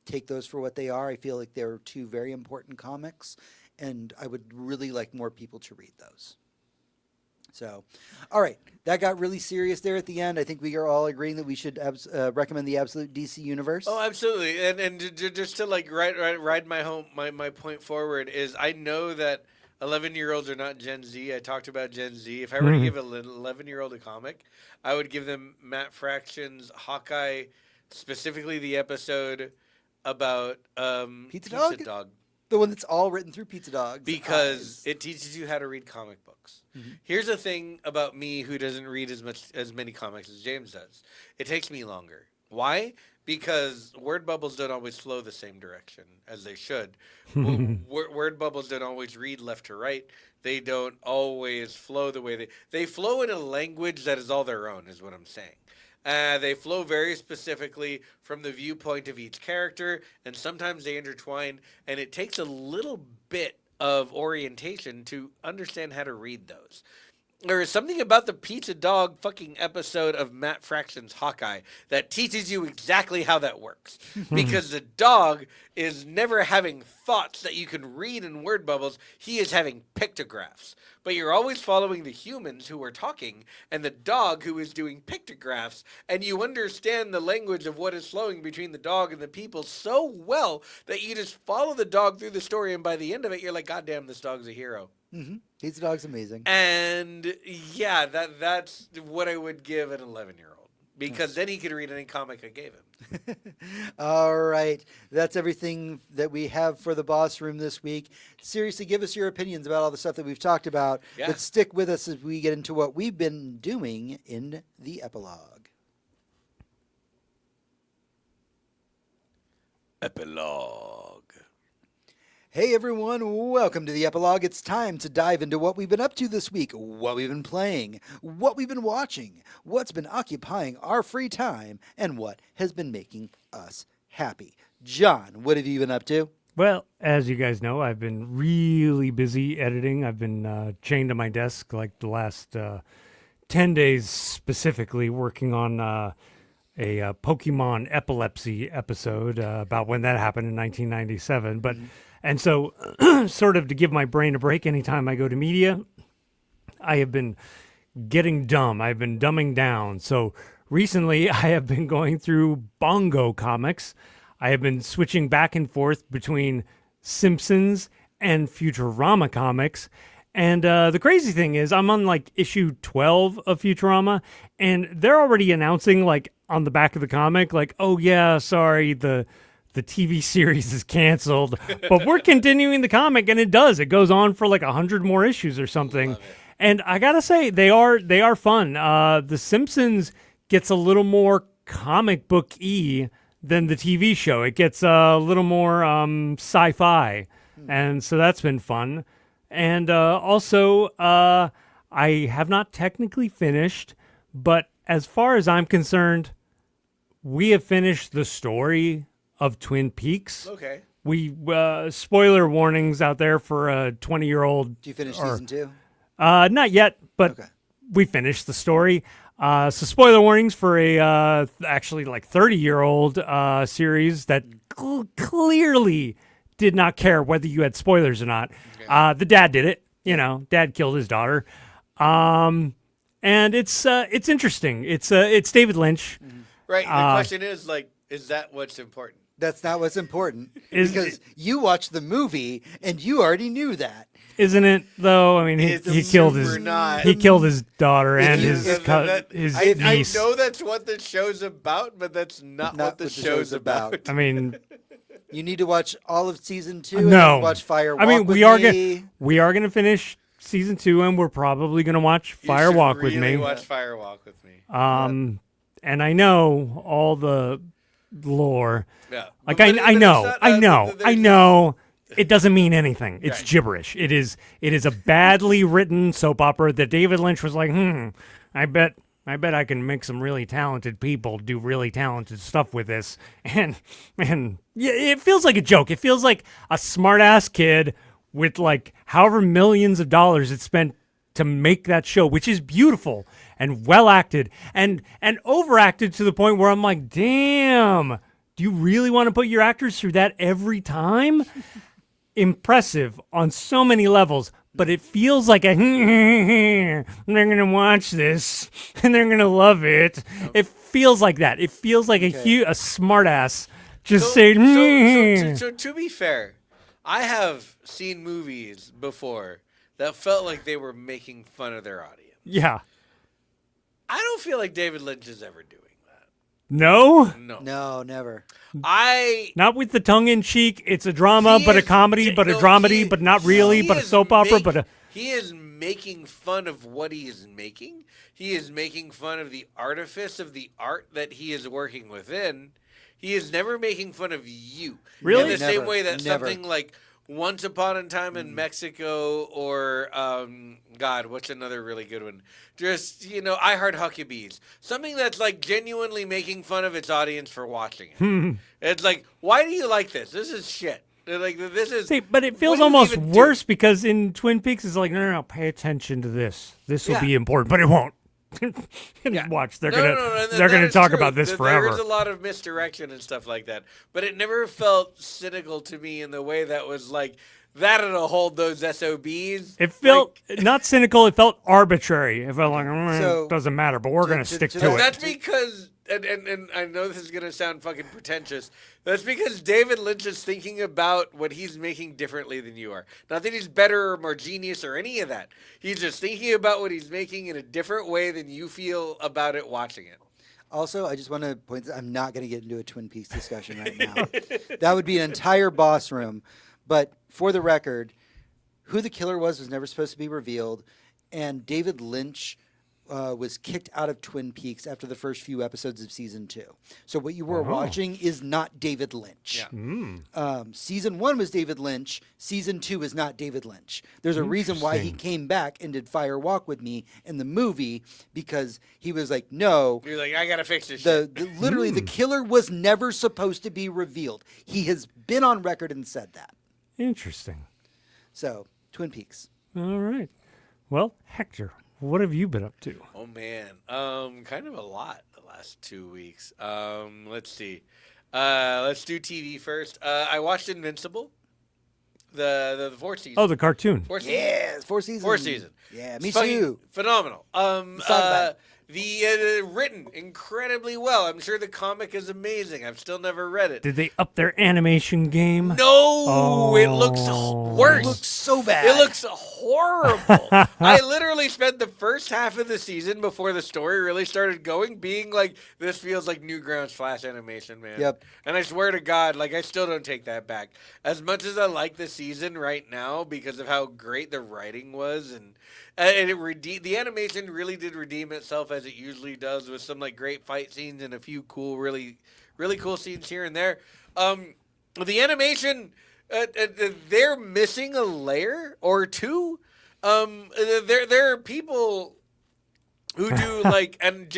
Take those for what they are. I feel like they're two very important comics, and I would really like more people to read those. So, all right, that got really serious there at the end. I think we are all agreeing that we should recommend the Absolute DC Universe. Oh, absolutely. And just to like ride my point forward is I know that 11-year-olds are not Gen Z. I talked about Gen Z. If I were to give an 11-year-old a comic, I would give them Matt Fraction's Hawkeye, specifically the episode about Pizza Dog? The one that's all written through Pizza Dog's because eyes. it teaches you how to read comic books. Here's the thing about me who doesn't read as many comics as James does. It takes me longer. Why? Because word bubbles don't always flow the same direction as they should. Word bubbles don't always read left to right. They don't always flow the way they flow in a language that is all their own, is what I'm saying. They flow very specifically from the viewpoint of each character, and sometimes they intertwine, and it takes a little bit of orientation to understand how to read those. There is something about the Pizza Dog fucking episode of Matt Fraction's Hawkeye that teaches you exactly how that works. Because the dog is never having thoughts that you can read in word bubbles. He is having pictographs. But you're always following the humans who are talking and the dog who is doing pictographs. And you understand the language of what is flowing between the dog and the people so well that you just follow the dog through the story. And by the end of it, you're like, God damn, this dog's a hero. Pizza Dog's amazing. And yeah, that's what I would give an 11-year-old because then he could read any comic I gave him. All right. That's everything that we have for the Boss Room this week. Seriously, give us your opinions about all the stuff that we've talked about. Yeah. But stick with us as we get into what we've been doing in the epilogue. Epilogue. Hey everyone, welcome to the epilogue. It's time to dive into what we've been up to this week, what we've been playing, what we've been watching, what's been occupying our free time, and what has been making us happy. John, what have you been up to? Well, as you guys know, I've been really busy editing. I've been chained to my desk like the last 10 days specifically, working on a Pokemon epilepsy episode about when that happened in 1997. But and so, sort of to give my brain a break anytime I go to media, I have been getting dumb. I've been dumbing down. So recently, I have been going through Bongo comics. I have been switching back and forth between Simpsons and Futurama comics. And the crazy thing is, I'm on like issue 12 of Futurama, and they're already announcing, like, on the back of the comic, like, oh, yeah, sorry, the TV series is canceled, but we're continuing the comic, and it does. It goes on for like 100 more issues or something. And I gotta say, they are fun. The Simpsons gets a little more comic book-y than the TV show. It gets a little more sci-fi, and so that's been fun. And also, I have not technically finished, but as far as I'm concerned, we have finished the story of Twin Peaks. Okay. We spoiler warnings out there for a 20-year-old. Do you finish season 2? Not yet, but Okay. we finished the story. So spoiler warnings for a actually like 30-year-old series that clearly did not care whether you had spoilers or not. Okay. The dad did it. You know, dad killed his daughter. And it's interesting. It's David Lynch. Right. The question is, like, is that what's important? That's not what's important. Is- because you watched the movie and you already knew that. Isn't it though? I mean, It's he killed his super not. he killed his daughter and you- his his I niece. know that's what the show's about, but that's not what the show's about. I mean, You need to watch all of season 2 and no. then watch Fire Walk I mean, with we are Me. gonna finish season 2, and we're probably gonna watch You Fire should Walk with really me. Watch Fire Walk with me. And I know all the lore. Yeah. Like But I it's know, not, I know, there's- I know. It doesn't mean anything. It's Right. gibberish. It is a badly written soap opera that David Lynch was like, I bet I can make some really talented people do really talented stuff with this. And yeah, it feels like a joke. It feels like a smart ass kid with like however millions of dollars it spent to make that show, which is beautiful and well acted and overacted to the point where I'm like, damn, do you really want to put your actors through that every time? Impressive on so many levels, but it feels like a they're gonna watch this and they're gonna love it. It feels like that. It feels like a smart ass just saying. So to be fair, I have seen movies before that felt like they were making fun of their audience. Yeah. I don't feel like David Lynch is ever doing that. No, No, never. not with the tongue in cheek. It's a drama, He but a is- comedy, but a no, dramedy, he- but not really, he but a is soap opera, make- but a. He is making fun of what he is making. He is making fun of the artifice of the art that he is working within. He is never making fun of you. Really? In the same Never, way that never. something like Once Upon a Time in Mexico or, God, what's another really good one? Just, I Heart Huckabees. Something that's like genuinely making fun of its audience for watching it. It's like, why do you like this? This is shit. They're like, this is. See, but it what feels do you almost even do? worse because in Twin Peaks it's like, no, pay attention to this. This will Yeah. be important, but it won't. Watch, they're gonna and they're that gonna is talk true. about this There forever. is a lot of misdirection and stuff like that, but it never felt cynical to me in the way that was like that'll hold those SOBs. It felt not cynical. It felt arbitrary. It felt like So, it doesn't matter, but we're gonna stick to to that- it. That's because, and I know this is gonna sound fucking pretentious. That's because David Lynch is thinking about what he's making differently than you are. Not that he's better or more genius or any of that. He's just thinking about what he's making in a different way than you feel about it watching it. Also, I just want to point that I'm not going to get into a Twin Peaks discussion right now. That would be an entire boss room. But for the record, who the killer was never supposed to be revealed. And David Lynch was kicked out of Twin Peaks after the first few episodes of season 2. So what you were watching is not David Lynch. Yeah. Season 1 was David Lynch. Season 2 is not David Lynch. There's a reason why he Interesting. came back and did Fire Walk with Me in the movie, because he was like, no, You're like, I gotta fix this shit. literally the killer was never supposed to be revealed. He has been on record and said that. Interesting. So Twin Peaks. All right. Well, Hector, what have you been up to? Oh man, kind of a lot the last 2 weeks. Let's see. Let's do TV first. I watched Invincible, the fourth season. Oh, the cartoon. Fourth season. Yeah, it's 4 seasons. 4th season. Yeah, me It's fucking too. Phenomenal. talk about it. The written incredibly well. I'm sure the comic is amazing. I've still never read it. Did they up their animation game? No, it looks Oh. worse. It looks so bad. It looks horrible. I literally spent the first half of the season before the story really started going being like, this feels like Newgrounds Flash animation, man. Yep. And I swear to God, like, I still don't take that back. As much as I like the season right now because of how great the writing was and the animation really did redeem itself as it usually does with some like great fight scenes and a few cool, really cool scenes here and there. The animation, they're missing a layer or two. There are people who do like, and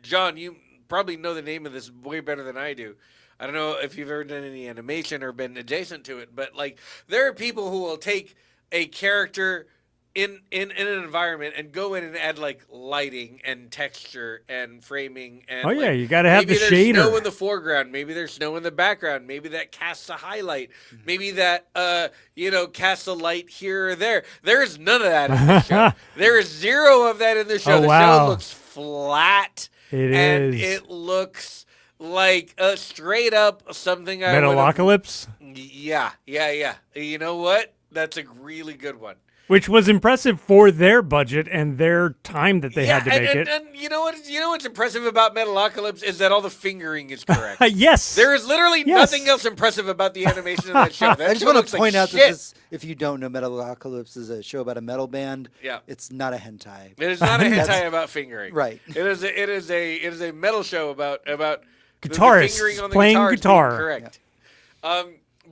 John, you probably know the name of this way better than I do. I don't know if you've ever done any animation or been adjacent to it, but like there are people who will take a character in an environment and go in and add like lighting and texture and framing and Oh, yeah, like, you gotta have maybe the there's snow shader. in the foreground, maybe there's snow in the background, maybe that casts a highlight, maybe that casts a light here or there. There is none of that in the show. There is zero of that in the show. Oh, The wow. show looks flat. It and is. it looks like straight up something I would have. Metalocalypse, Yeah. You know what? That's a really good one. which was impressive for their budget and their time that they had to make it. And you know what? You know what's impressive about Metalocalypse is that all the fingering is correct. Yes. There is literally Yes. nothing else impressive about the animation of that show. That I just show want looks to like point out that shit. this, if you don't know, Metalocalypse is a show about a metal band. Yeah. It's not a hentai. It is not a That's- hentai about fingering. Right. It is a metal show about the Guitarists fingering on the playing guitars being guitar. correct.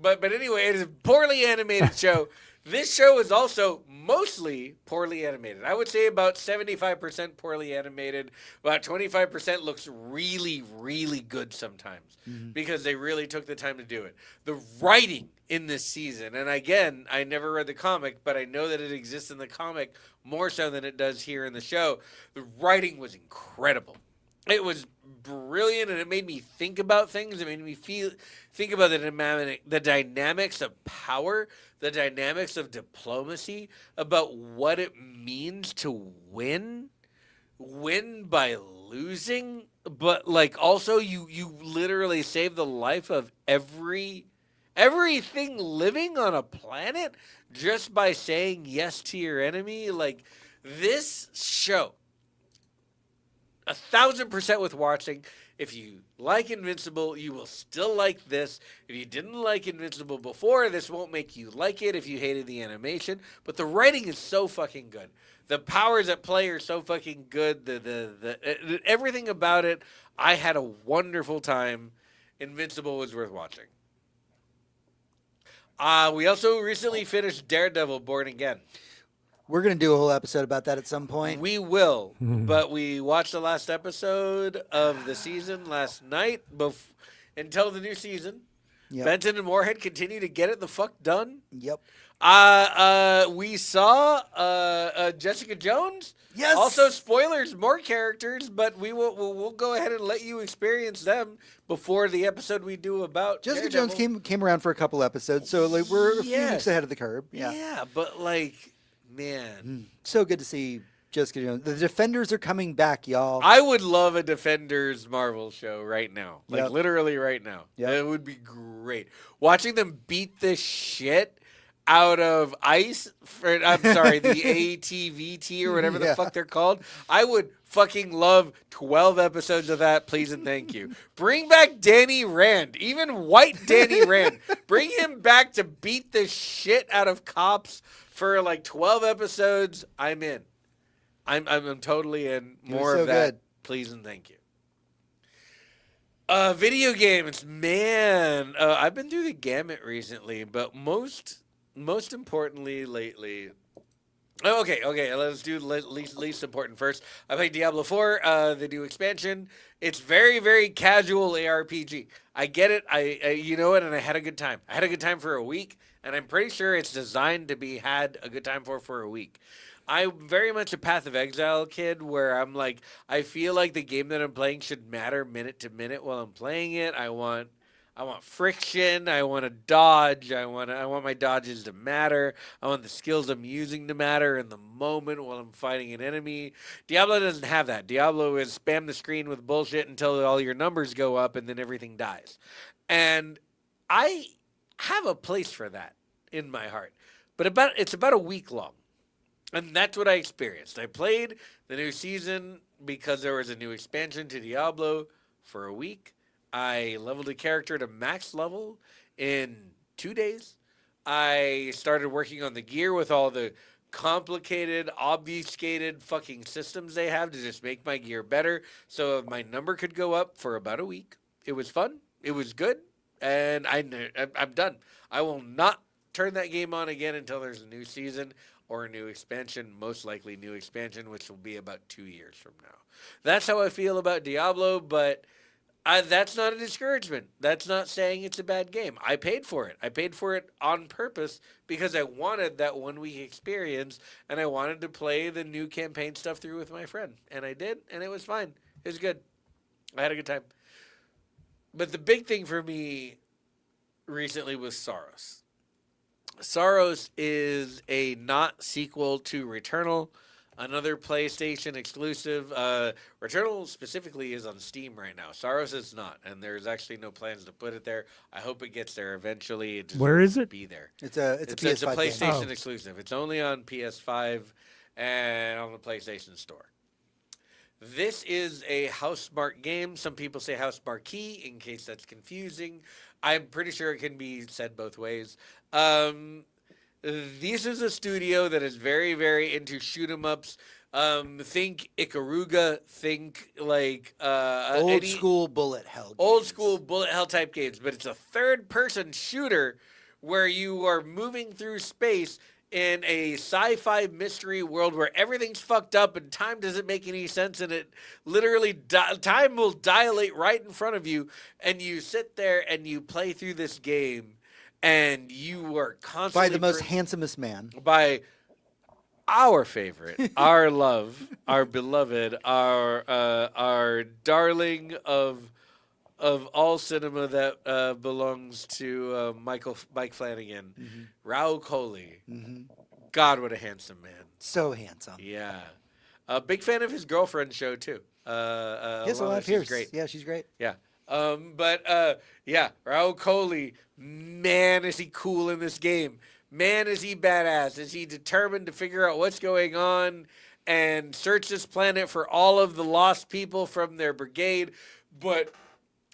But anyway, it is a poorly animated show. This show is also mostly poorly animated. I would say about 75% poorly animated. About 25% looks really, really good sometimes because they really took the time to do it. The writing in this season, and again, I never read the comic, but I know that it exists in the comic more so than it does here in the show. The writing was incredible. It was brilliant, and it made me think about things. It made me think about the dynamics of power, the dynamics of diplomacy, about what it means to win by losing, but like also you literally save the life of everything living on a planet just by saying yes to your enemy. Like this show. 1,000% with watching. If you like Invincible, you will still like this. If you didn't like Invincible before, this won't make you like it if you hated the animation. But the writing is so fucking good. The powers at play are so fucking good. The everything about it, I had a wonderful time. Invincible was worth watching. We also recently finished Daredevil Born Again. We're going to do a whole episode about that at some point. We will, but we watched the last episode of the season last night until the new season. Yep. Benton and Moorhead continue to get it the fuck done. Yep. We saw Jessica Jones. Yes. Also, spoilers, more characters, but we'll go ahead and let you experience them before the episode we do about Jessica Daredevil. Jones came around for a couple episodes, so like we're a few Yes. weeks ahead of the curve. Yeah. Yeah, but like, man. So good to see Jessica Jones. The Defenders are coming back, y'all. I would love a Defenders Marvel show right now. Like Yep. literally right now. Yep. It would be great. Watching them beat the shit out of ICE, I'm sorry, the ATVT or whatever the Yeah. fuck they're called. I would fucking love 12 episodes of that, please and thank you. Bring back Danny Rand, even white Danny Rand. Bring him back to beat the shit out of cops for like 12 episodes. I'm in. I'm totally in. It was More so of that, good. please and thank you. Video games, man. I've been through the gamut recently, but most importantly lately. Oh, okay. Let's do least important first. I played Diablo 4, the new expansion. It's very, very casual ARPG. I get it. I you know it, and I had a good time. I had a good time for a week, and I'm pretty sure it's designed to be had a good time for a week. I'm very much a Path of Exile kid where I'm like, I feel like the game that I'm playing should matter minute to minute while I'm playing it. I want friction. I want to dodge. I want my dodges to matter. I want the skills I'm using to matter in the moment while I'm fighting an enemy. Diablo doesn't have that. Diablo is spam the screen with bullshit until all your numbers go up and then everything dies. And I have a place for that in my heart. But it's about a week long. And that's what I experienced. I played the new season because there was a new expansion to Diablo for a week. I leveled a character to max level in 2 days. I started working on the gear with all the complicated, obfuscated fucking systems they have to just make my gear better so my number could go up for about a week. It was fun. It was good. And I'm done. I will not turn that game on again until there's a new season or a new expansion, most likely new expansion, which will be about 2 years from now. That's how I feel about Diablo, but that's not a discouragement. That's not saying it's a bad game. I paid for it. I paid for it on purpose because I wanted that 1 week experience, and I wanted to play the new campaign stuff through with my friend. And I did, and it was fine. It was good. I had a good time. But the big thing for me recently was Soros. Soros is a not sequel to Returnal, another PlayStation exclusive. Returnal specifically is on Steam right now. Soros is not, and there's actually no plans to put it there. I hope it gets there eventually. It Where is it? Be there. It's a It's PS5 a game. PlayStation Oh. exclusive. It's only on PS5 and on the PlayStation Store. This is a Housemarque game. Some people say Housemarque in case that's confusing. I'm pretty sure it can be said both ways. This is a studio that is very, very into shoot 'em ups. Think Ikaruga. Think like Old school bullet hell. old games. school bullet hell type games, but it's a third person shooter where you are moving through space in a sci-fi mystery world where everything's fucked up and time doesn't make any sense, and it literally time will dilate right in front of you, and you sit there and you play through this game, and you are constantly By the most handsomest man. by our favorite, our love, our beloved, our darling of all cinema that belongs to Mike Flanagan, Raul Coley. God, what a handsome man! So handsome. Yeah, a big fan of his girlfriend's show too. Yes, Alana, Alana she's Pierce. great. Yeah, she's great. Yeah. Yeah, Raul Coley, man, is he cool in this game. Man, is he badass. Is he determined to figure out what's going on and search this planet for all of the lost people from their brigade. But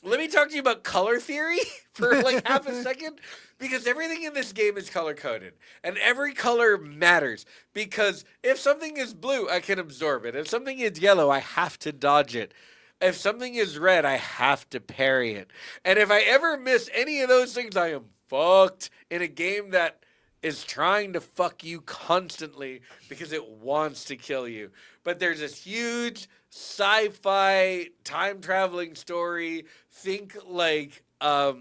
let me talk to you about color theory for like half a second, because everything in this game is color coded and every color matters, because if something is blue, I can absorb it. If something is yellow, I have to dodge it. If something is red, I have to parry it. And if I ever miss any of those things, I am fucked in a game that is trying to fuck you constantly because it wants to kill you. But there's this huge sci-fi time traveling story. Think like, oh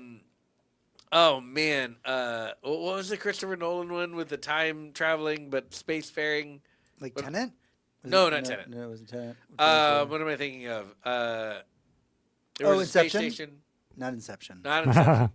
man, what was the Christopher Nolan one with the time traveling but spacefaring? Like What- Tenet? Was No, it- not Tenet. No, it wasn't Tenet. What am I thinking of? There Oh, was a space Inception? station. Not Inception. Not Inception.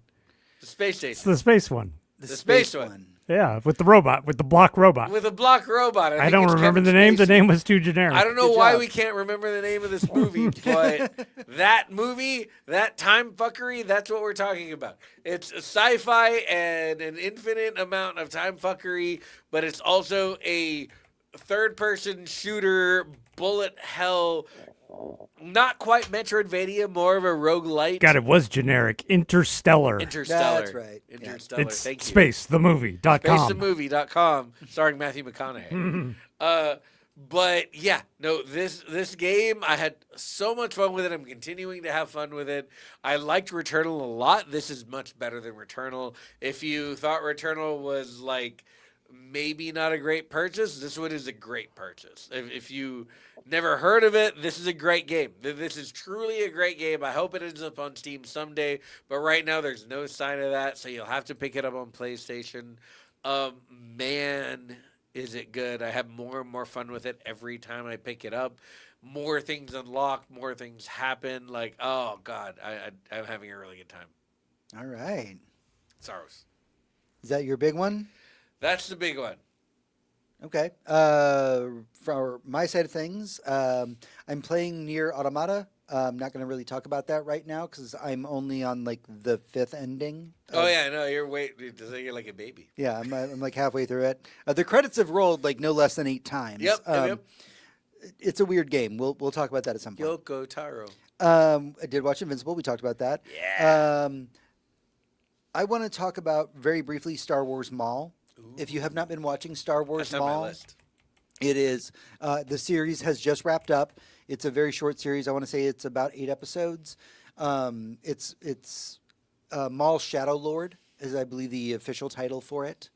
The space It's station. the space one. The space one. Yeah, with the robot, with the block robot. With a block robot. I think don't it's remember Kevin the name. The Spacey. name was too generic. I don't know Good why job. we can't remember the name of this movie, but that movie, that time fuckery, that's what we're talking about. It's a sci-fi and an infinite amount of time fuckery, but it's also a third-person shooter, bullet hell, not quite Metroidvania, more of a roguelite. God, it was generic. Interstellar. Interstellar. That's right. Yeah. Interstellar. It's Thank you. spacethemovie.com. SpaceTheMovie.com, starring Matthew McConaughey. But yeah, no, this game I had so much fun with it. I'm continuing to have fun with it. I liked Returnal a lot. This is much better than Returnal. If you thought Returnal was like maybe not a great purchase, this one is a great purchase. If you never heard of it, this is a great game. This is truly a great game. I hope it ends up on Steam someday, but right now there's no sign of that, so you'll have to pick it up on PlayStation. Man, is it good? I have more and more fun with it every time I pick it up. More things unlock, more things happen. Like, oh god, I'm having a really good time. All right. Saros. Is that your big one? That's the big one. Okay. For my side of things, I'm playing Nier Automata. I'm not going to really talk about that right now because I'm only on like the 5th ending. Oh yeah, no, you're you're like a baby. Yeah, I'm like halfway through it. The credits have rolled like no less than 8 times. Yep. It's a weird game. We'll talk about that at some point. Yoko Taro. I did watch Invincible. We talked about that. Yeah. I want to talk about very briefly Star Wars Maul. Ooh. If you have not been watching Star Wars That's on my Maul, list. it is the series has just wrapped up. It's a very short series. I want to say it's about 8 episodes. It's Maul Shadow Lord is I believe the official title for it.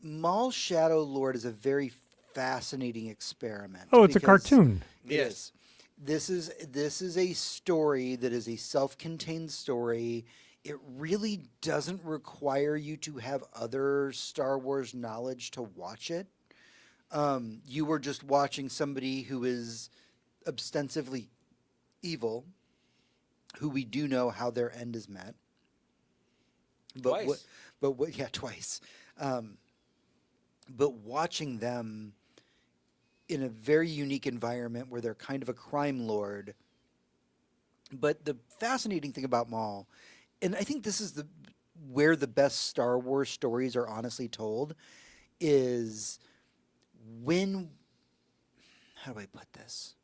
Maul Shadow Lord is a very fascinating experiment. Oh, it's a because cartoon. It is. This is a story that is a self-contained story. It really doesn't require you to have other Star Wars knowledge to watch it. You were just watching somebody who is ostensibly evil, who we do know how their end is met. But Twice. yeah, twice. But watching them in a very unique environment where they're kind of a crime lord. But the fascinating thing about Maul, and I think this is where the best Star Wars stories are honestly told, is how do I put this?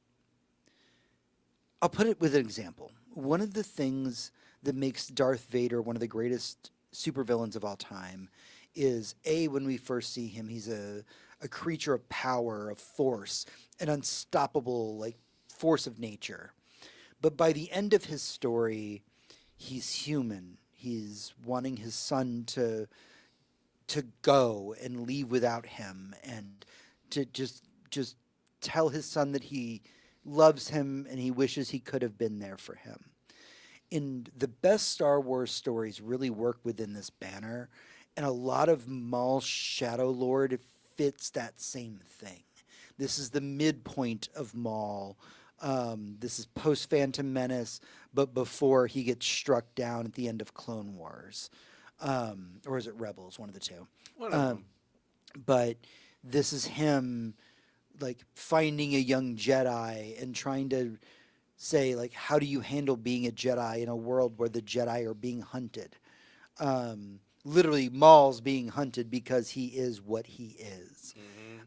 I'll put it with an example. One of the things that makes Darth Vader one of the greatest supervillains of all time is when we first see him, he's a creature of power, of force, an unstoppable like force of nature. But by the end of his story, he's human. He's wanting his son to go and leave without him, and to just tell his son that he loves him and he wishes he could have been there for him. And the best Star Wars stories really work within this banner, and a lot of Maul Shadow Lord fits that same thing. This is the midpoint of Maul. This is post Phantom Menace, but before he gets struck down at the end of Clone Wars, or is it Rebels? One of the two. One of them. But this is him, like finding a young Jedi and trying to say, like, how do you handle being a Jedi in a world where the Jedi are being hunted? Literally, Maul's being hunted because he is what he is.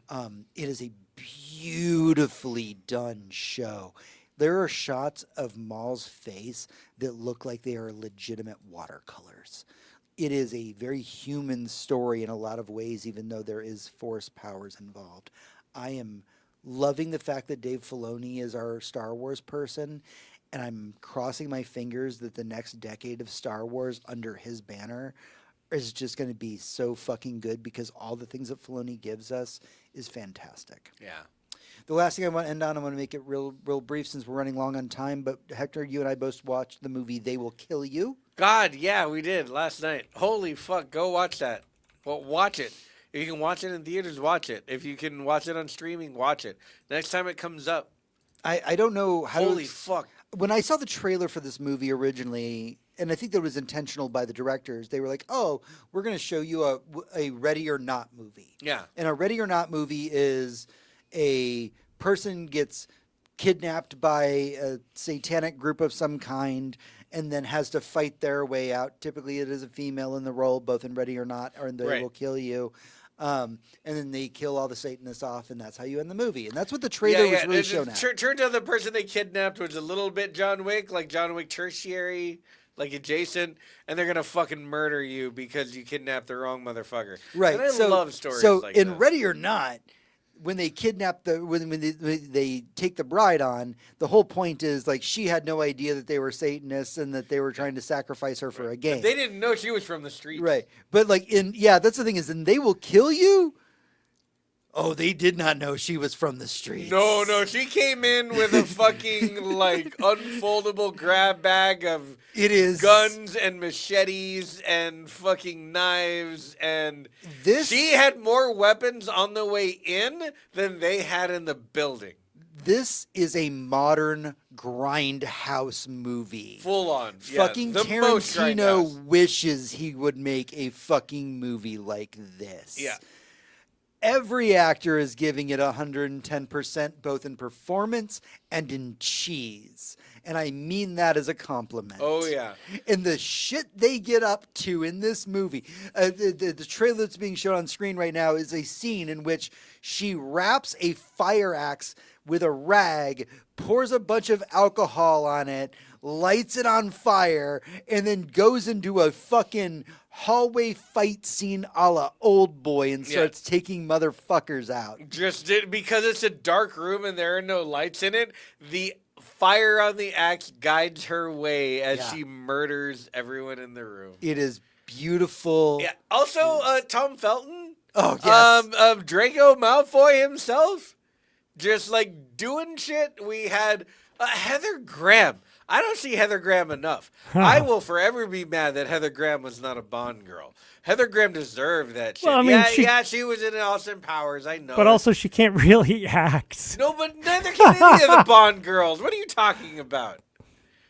Mm-hmm. It is a beautifully done show. There are shots of Maul's face that look like they are legitimate watercolors. It is a very human story in a lot of ways, even though there is force powers involved. I am loving the fact that Dave Filoni is our Star Wars person, and I'm crossing my fingers that the next decade of Star Wars under his banner is just going to be so fucking good, because all the things that Filoni gives us is fantastic. Yeah. The last thing I want to end on, I want to make it real brief since we're running long on time, but Hector, you and I both watched the movie They Will Kill You. God, yeah, we did last night. Holy fuck, go watch that. Well, watch it. If you can watch it in theaters, watch it. If you can watch it on streaming, watch it. Next time it comes up. I don't know how Holy fuck. When I saw the trailer for this movie originally, and I think that was intentional by the directors, they were like, oh, we're going to show you a Ready or Not movie. Yeah. And a Ready or Not movie is a person gets kidnapped by a satanic group of some kind and then has to fight their way out. Typically it is a female in the role, both in Ready or Not or in They Right. Will Kill You. And then they kill all the Satanists off, and that's how you end the movie. And that's what the trailer was really shown at. Turns out the person they kidnapped was a little bit John Wick, like John Wick tertiary, like adjacent, and they're gonna fucking murder you because you kidnapped the wrong motherfucker. Right. And I love stories so like in that. Ready or Not, when they kidnap when they take the bride on, the whole point is like she had no idea that they were Satanists and that they were trying to sacrifice her for a game. They didn't know she was from the streets. Right. But like that's the thing is then they will kill you. Oh, they did not know she was from the streets. No, she came in with a fucking like unfoldable grab bag of It is guns and machetes and fucking knives, and she had more weapons on the way in than they had in the building. This is a modern grindhouse movie. Full on. Fucking the most Tarantino grindhouse. wishes he would make a fucking movie like this. Yeah. Every actor is giving it 110%, both in performance and in cheese. And I mean that as a compliment. Oh, yeah. And the shit they get up to in this movie, the trailer that's being shown on screen right now is a scene in which she wraps a fire axe with a rag, pours a bunch of alcohol on it, lights it on fire, and then goes into a fucking hallway fight scene a la Old Boy and starts taking motherfuckers out. Because it's a dark room and there are no lights in it, the fire on the axe guides her way as she murders everyone in the room. It is beautiful. Yeah. Also, Tom Felton. Oh, yes. Draco Malfoy himself. Just like doing shit. We had Heather Graham. I don't see Heather Graham enough. I will forever be mad that Heather Graham was not a Bond girl. Heather Graham deserved that shit. Well, I mean, she was in Austin Powers. I know. But also, she can't really act. No, but neither can any of the Bond girls. What are you talking about?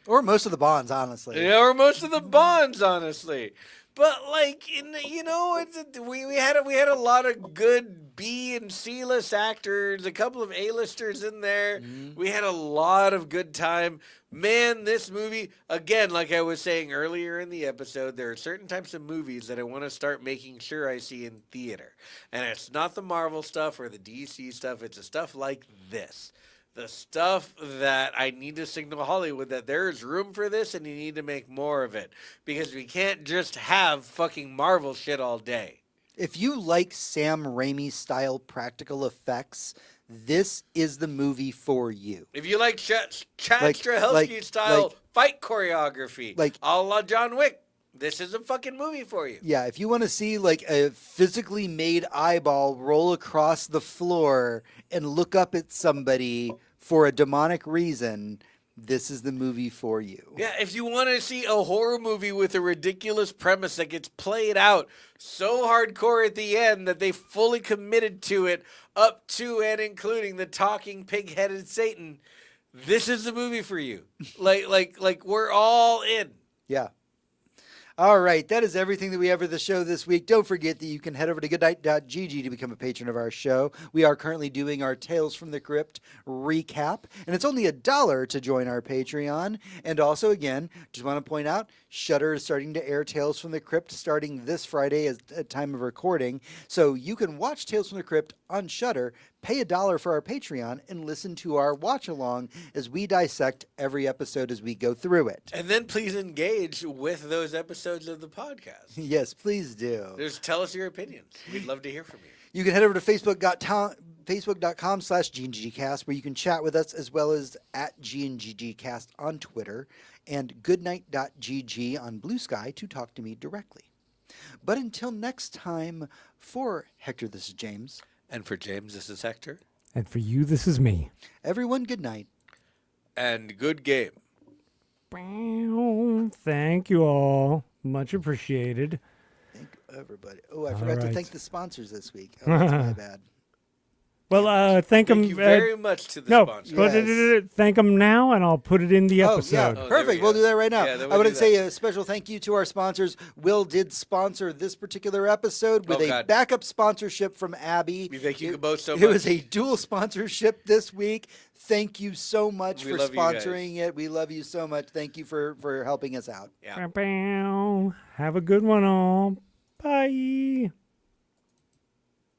Or most of the Bonds, honestly. Yeah, or most of the Bonds, honestly. But like, we had a lot of good B and C list actors, a couple of A-listers in there. Mm-hmm. We had a lot of good time. Man, this movie, again, like I was saying earlier in the episode, there are certain types of movies that I want to start making sure I see in theater. And it's not the Marvel stuff or the DC stuff. It's the stuff like this. The stuff that I need to signal Hollywood that there is room for this and you need to make more of it. Because we can't just have fucking Marvel shit all day. If you like Sam Raimi-style practical effects, this is the movie for you. If you like Chad Stahelski-style fight choreography, like a la John Wick, this is a fucking movie for you. Yeah, if you want to see like a physically made eyeball roll across the floor and look up at somebody for a demonic reason, this is the movie for you. Yeah, if you want to see a horror movie with a ridiculous premise that gets played out so hardcore at the end that they fully committed to it up to and including the talking pig-headed Satan, this is the movie for you. like we're all in. Yeah. All right, that is everything that we have for the show this week. Don't forget that you can head over to goodnight.gg to become a patron of our show. We are currently doing our Tales from the Crypt recap, and it's only $1 to join our Patreon. And also, again, just want to point out, Shudder is starting to air Tales from the Crypt starting this Friday at time of recording. So you can watch Tales from the Crypt on Shudder, pay $1 for our Patreon, and listen to our watch-along as we dissect every episode as we go through it. And then please engage with those episodes of the podcast. Yes, please do. Just tell us your opinions. We'd love to hear from you. You can head over to facebook.com/GNGGcast where you can chat with us, as well as at GNGGcast on Twitter and goodnight.gg on Blue Sky to talk to me directly. But until next time, for Hector, this is James. And for James, this is Hector. And for you, this is me. Everyone, good night. And good game. Thank you all. Much appreciated. Thank everybody. Oh, I forgot to right. thank the sponsors this week. Oh, that's my bad. Well, thank them. Thank you very much to the sponsors. Yes. Thank them now, and I'll put it in the episode. Oh, perfect. We'll do that right now. Yeah, I want to say a special thank you to our sponsors. Will did sponsor this particular episode with a backup sponsorship from Abby. We thank you both so much. It was a dual sponsorship this week. Thank you so much for sponsoring it. We love you so much. Thank you for helping us out. Yeah. Have a good one all. Bye.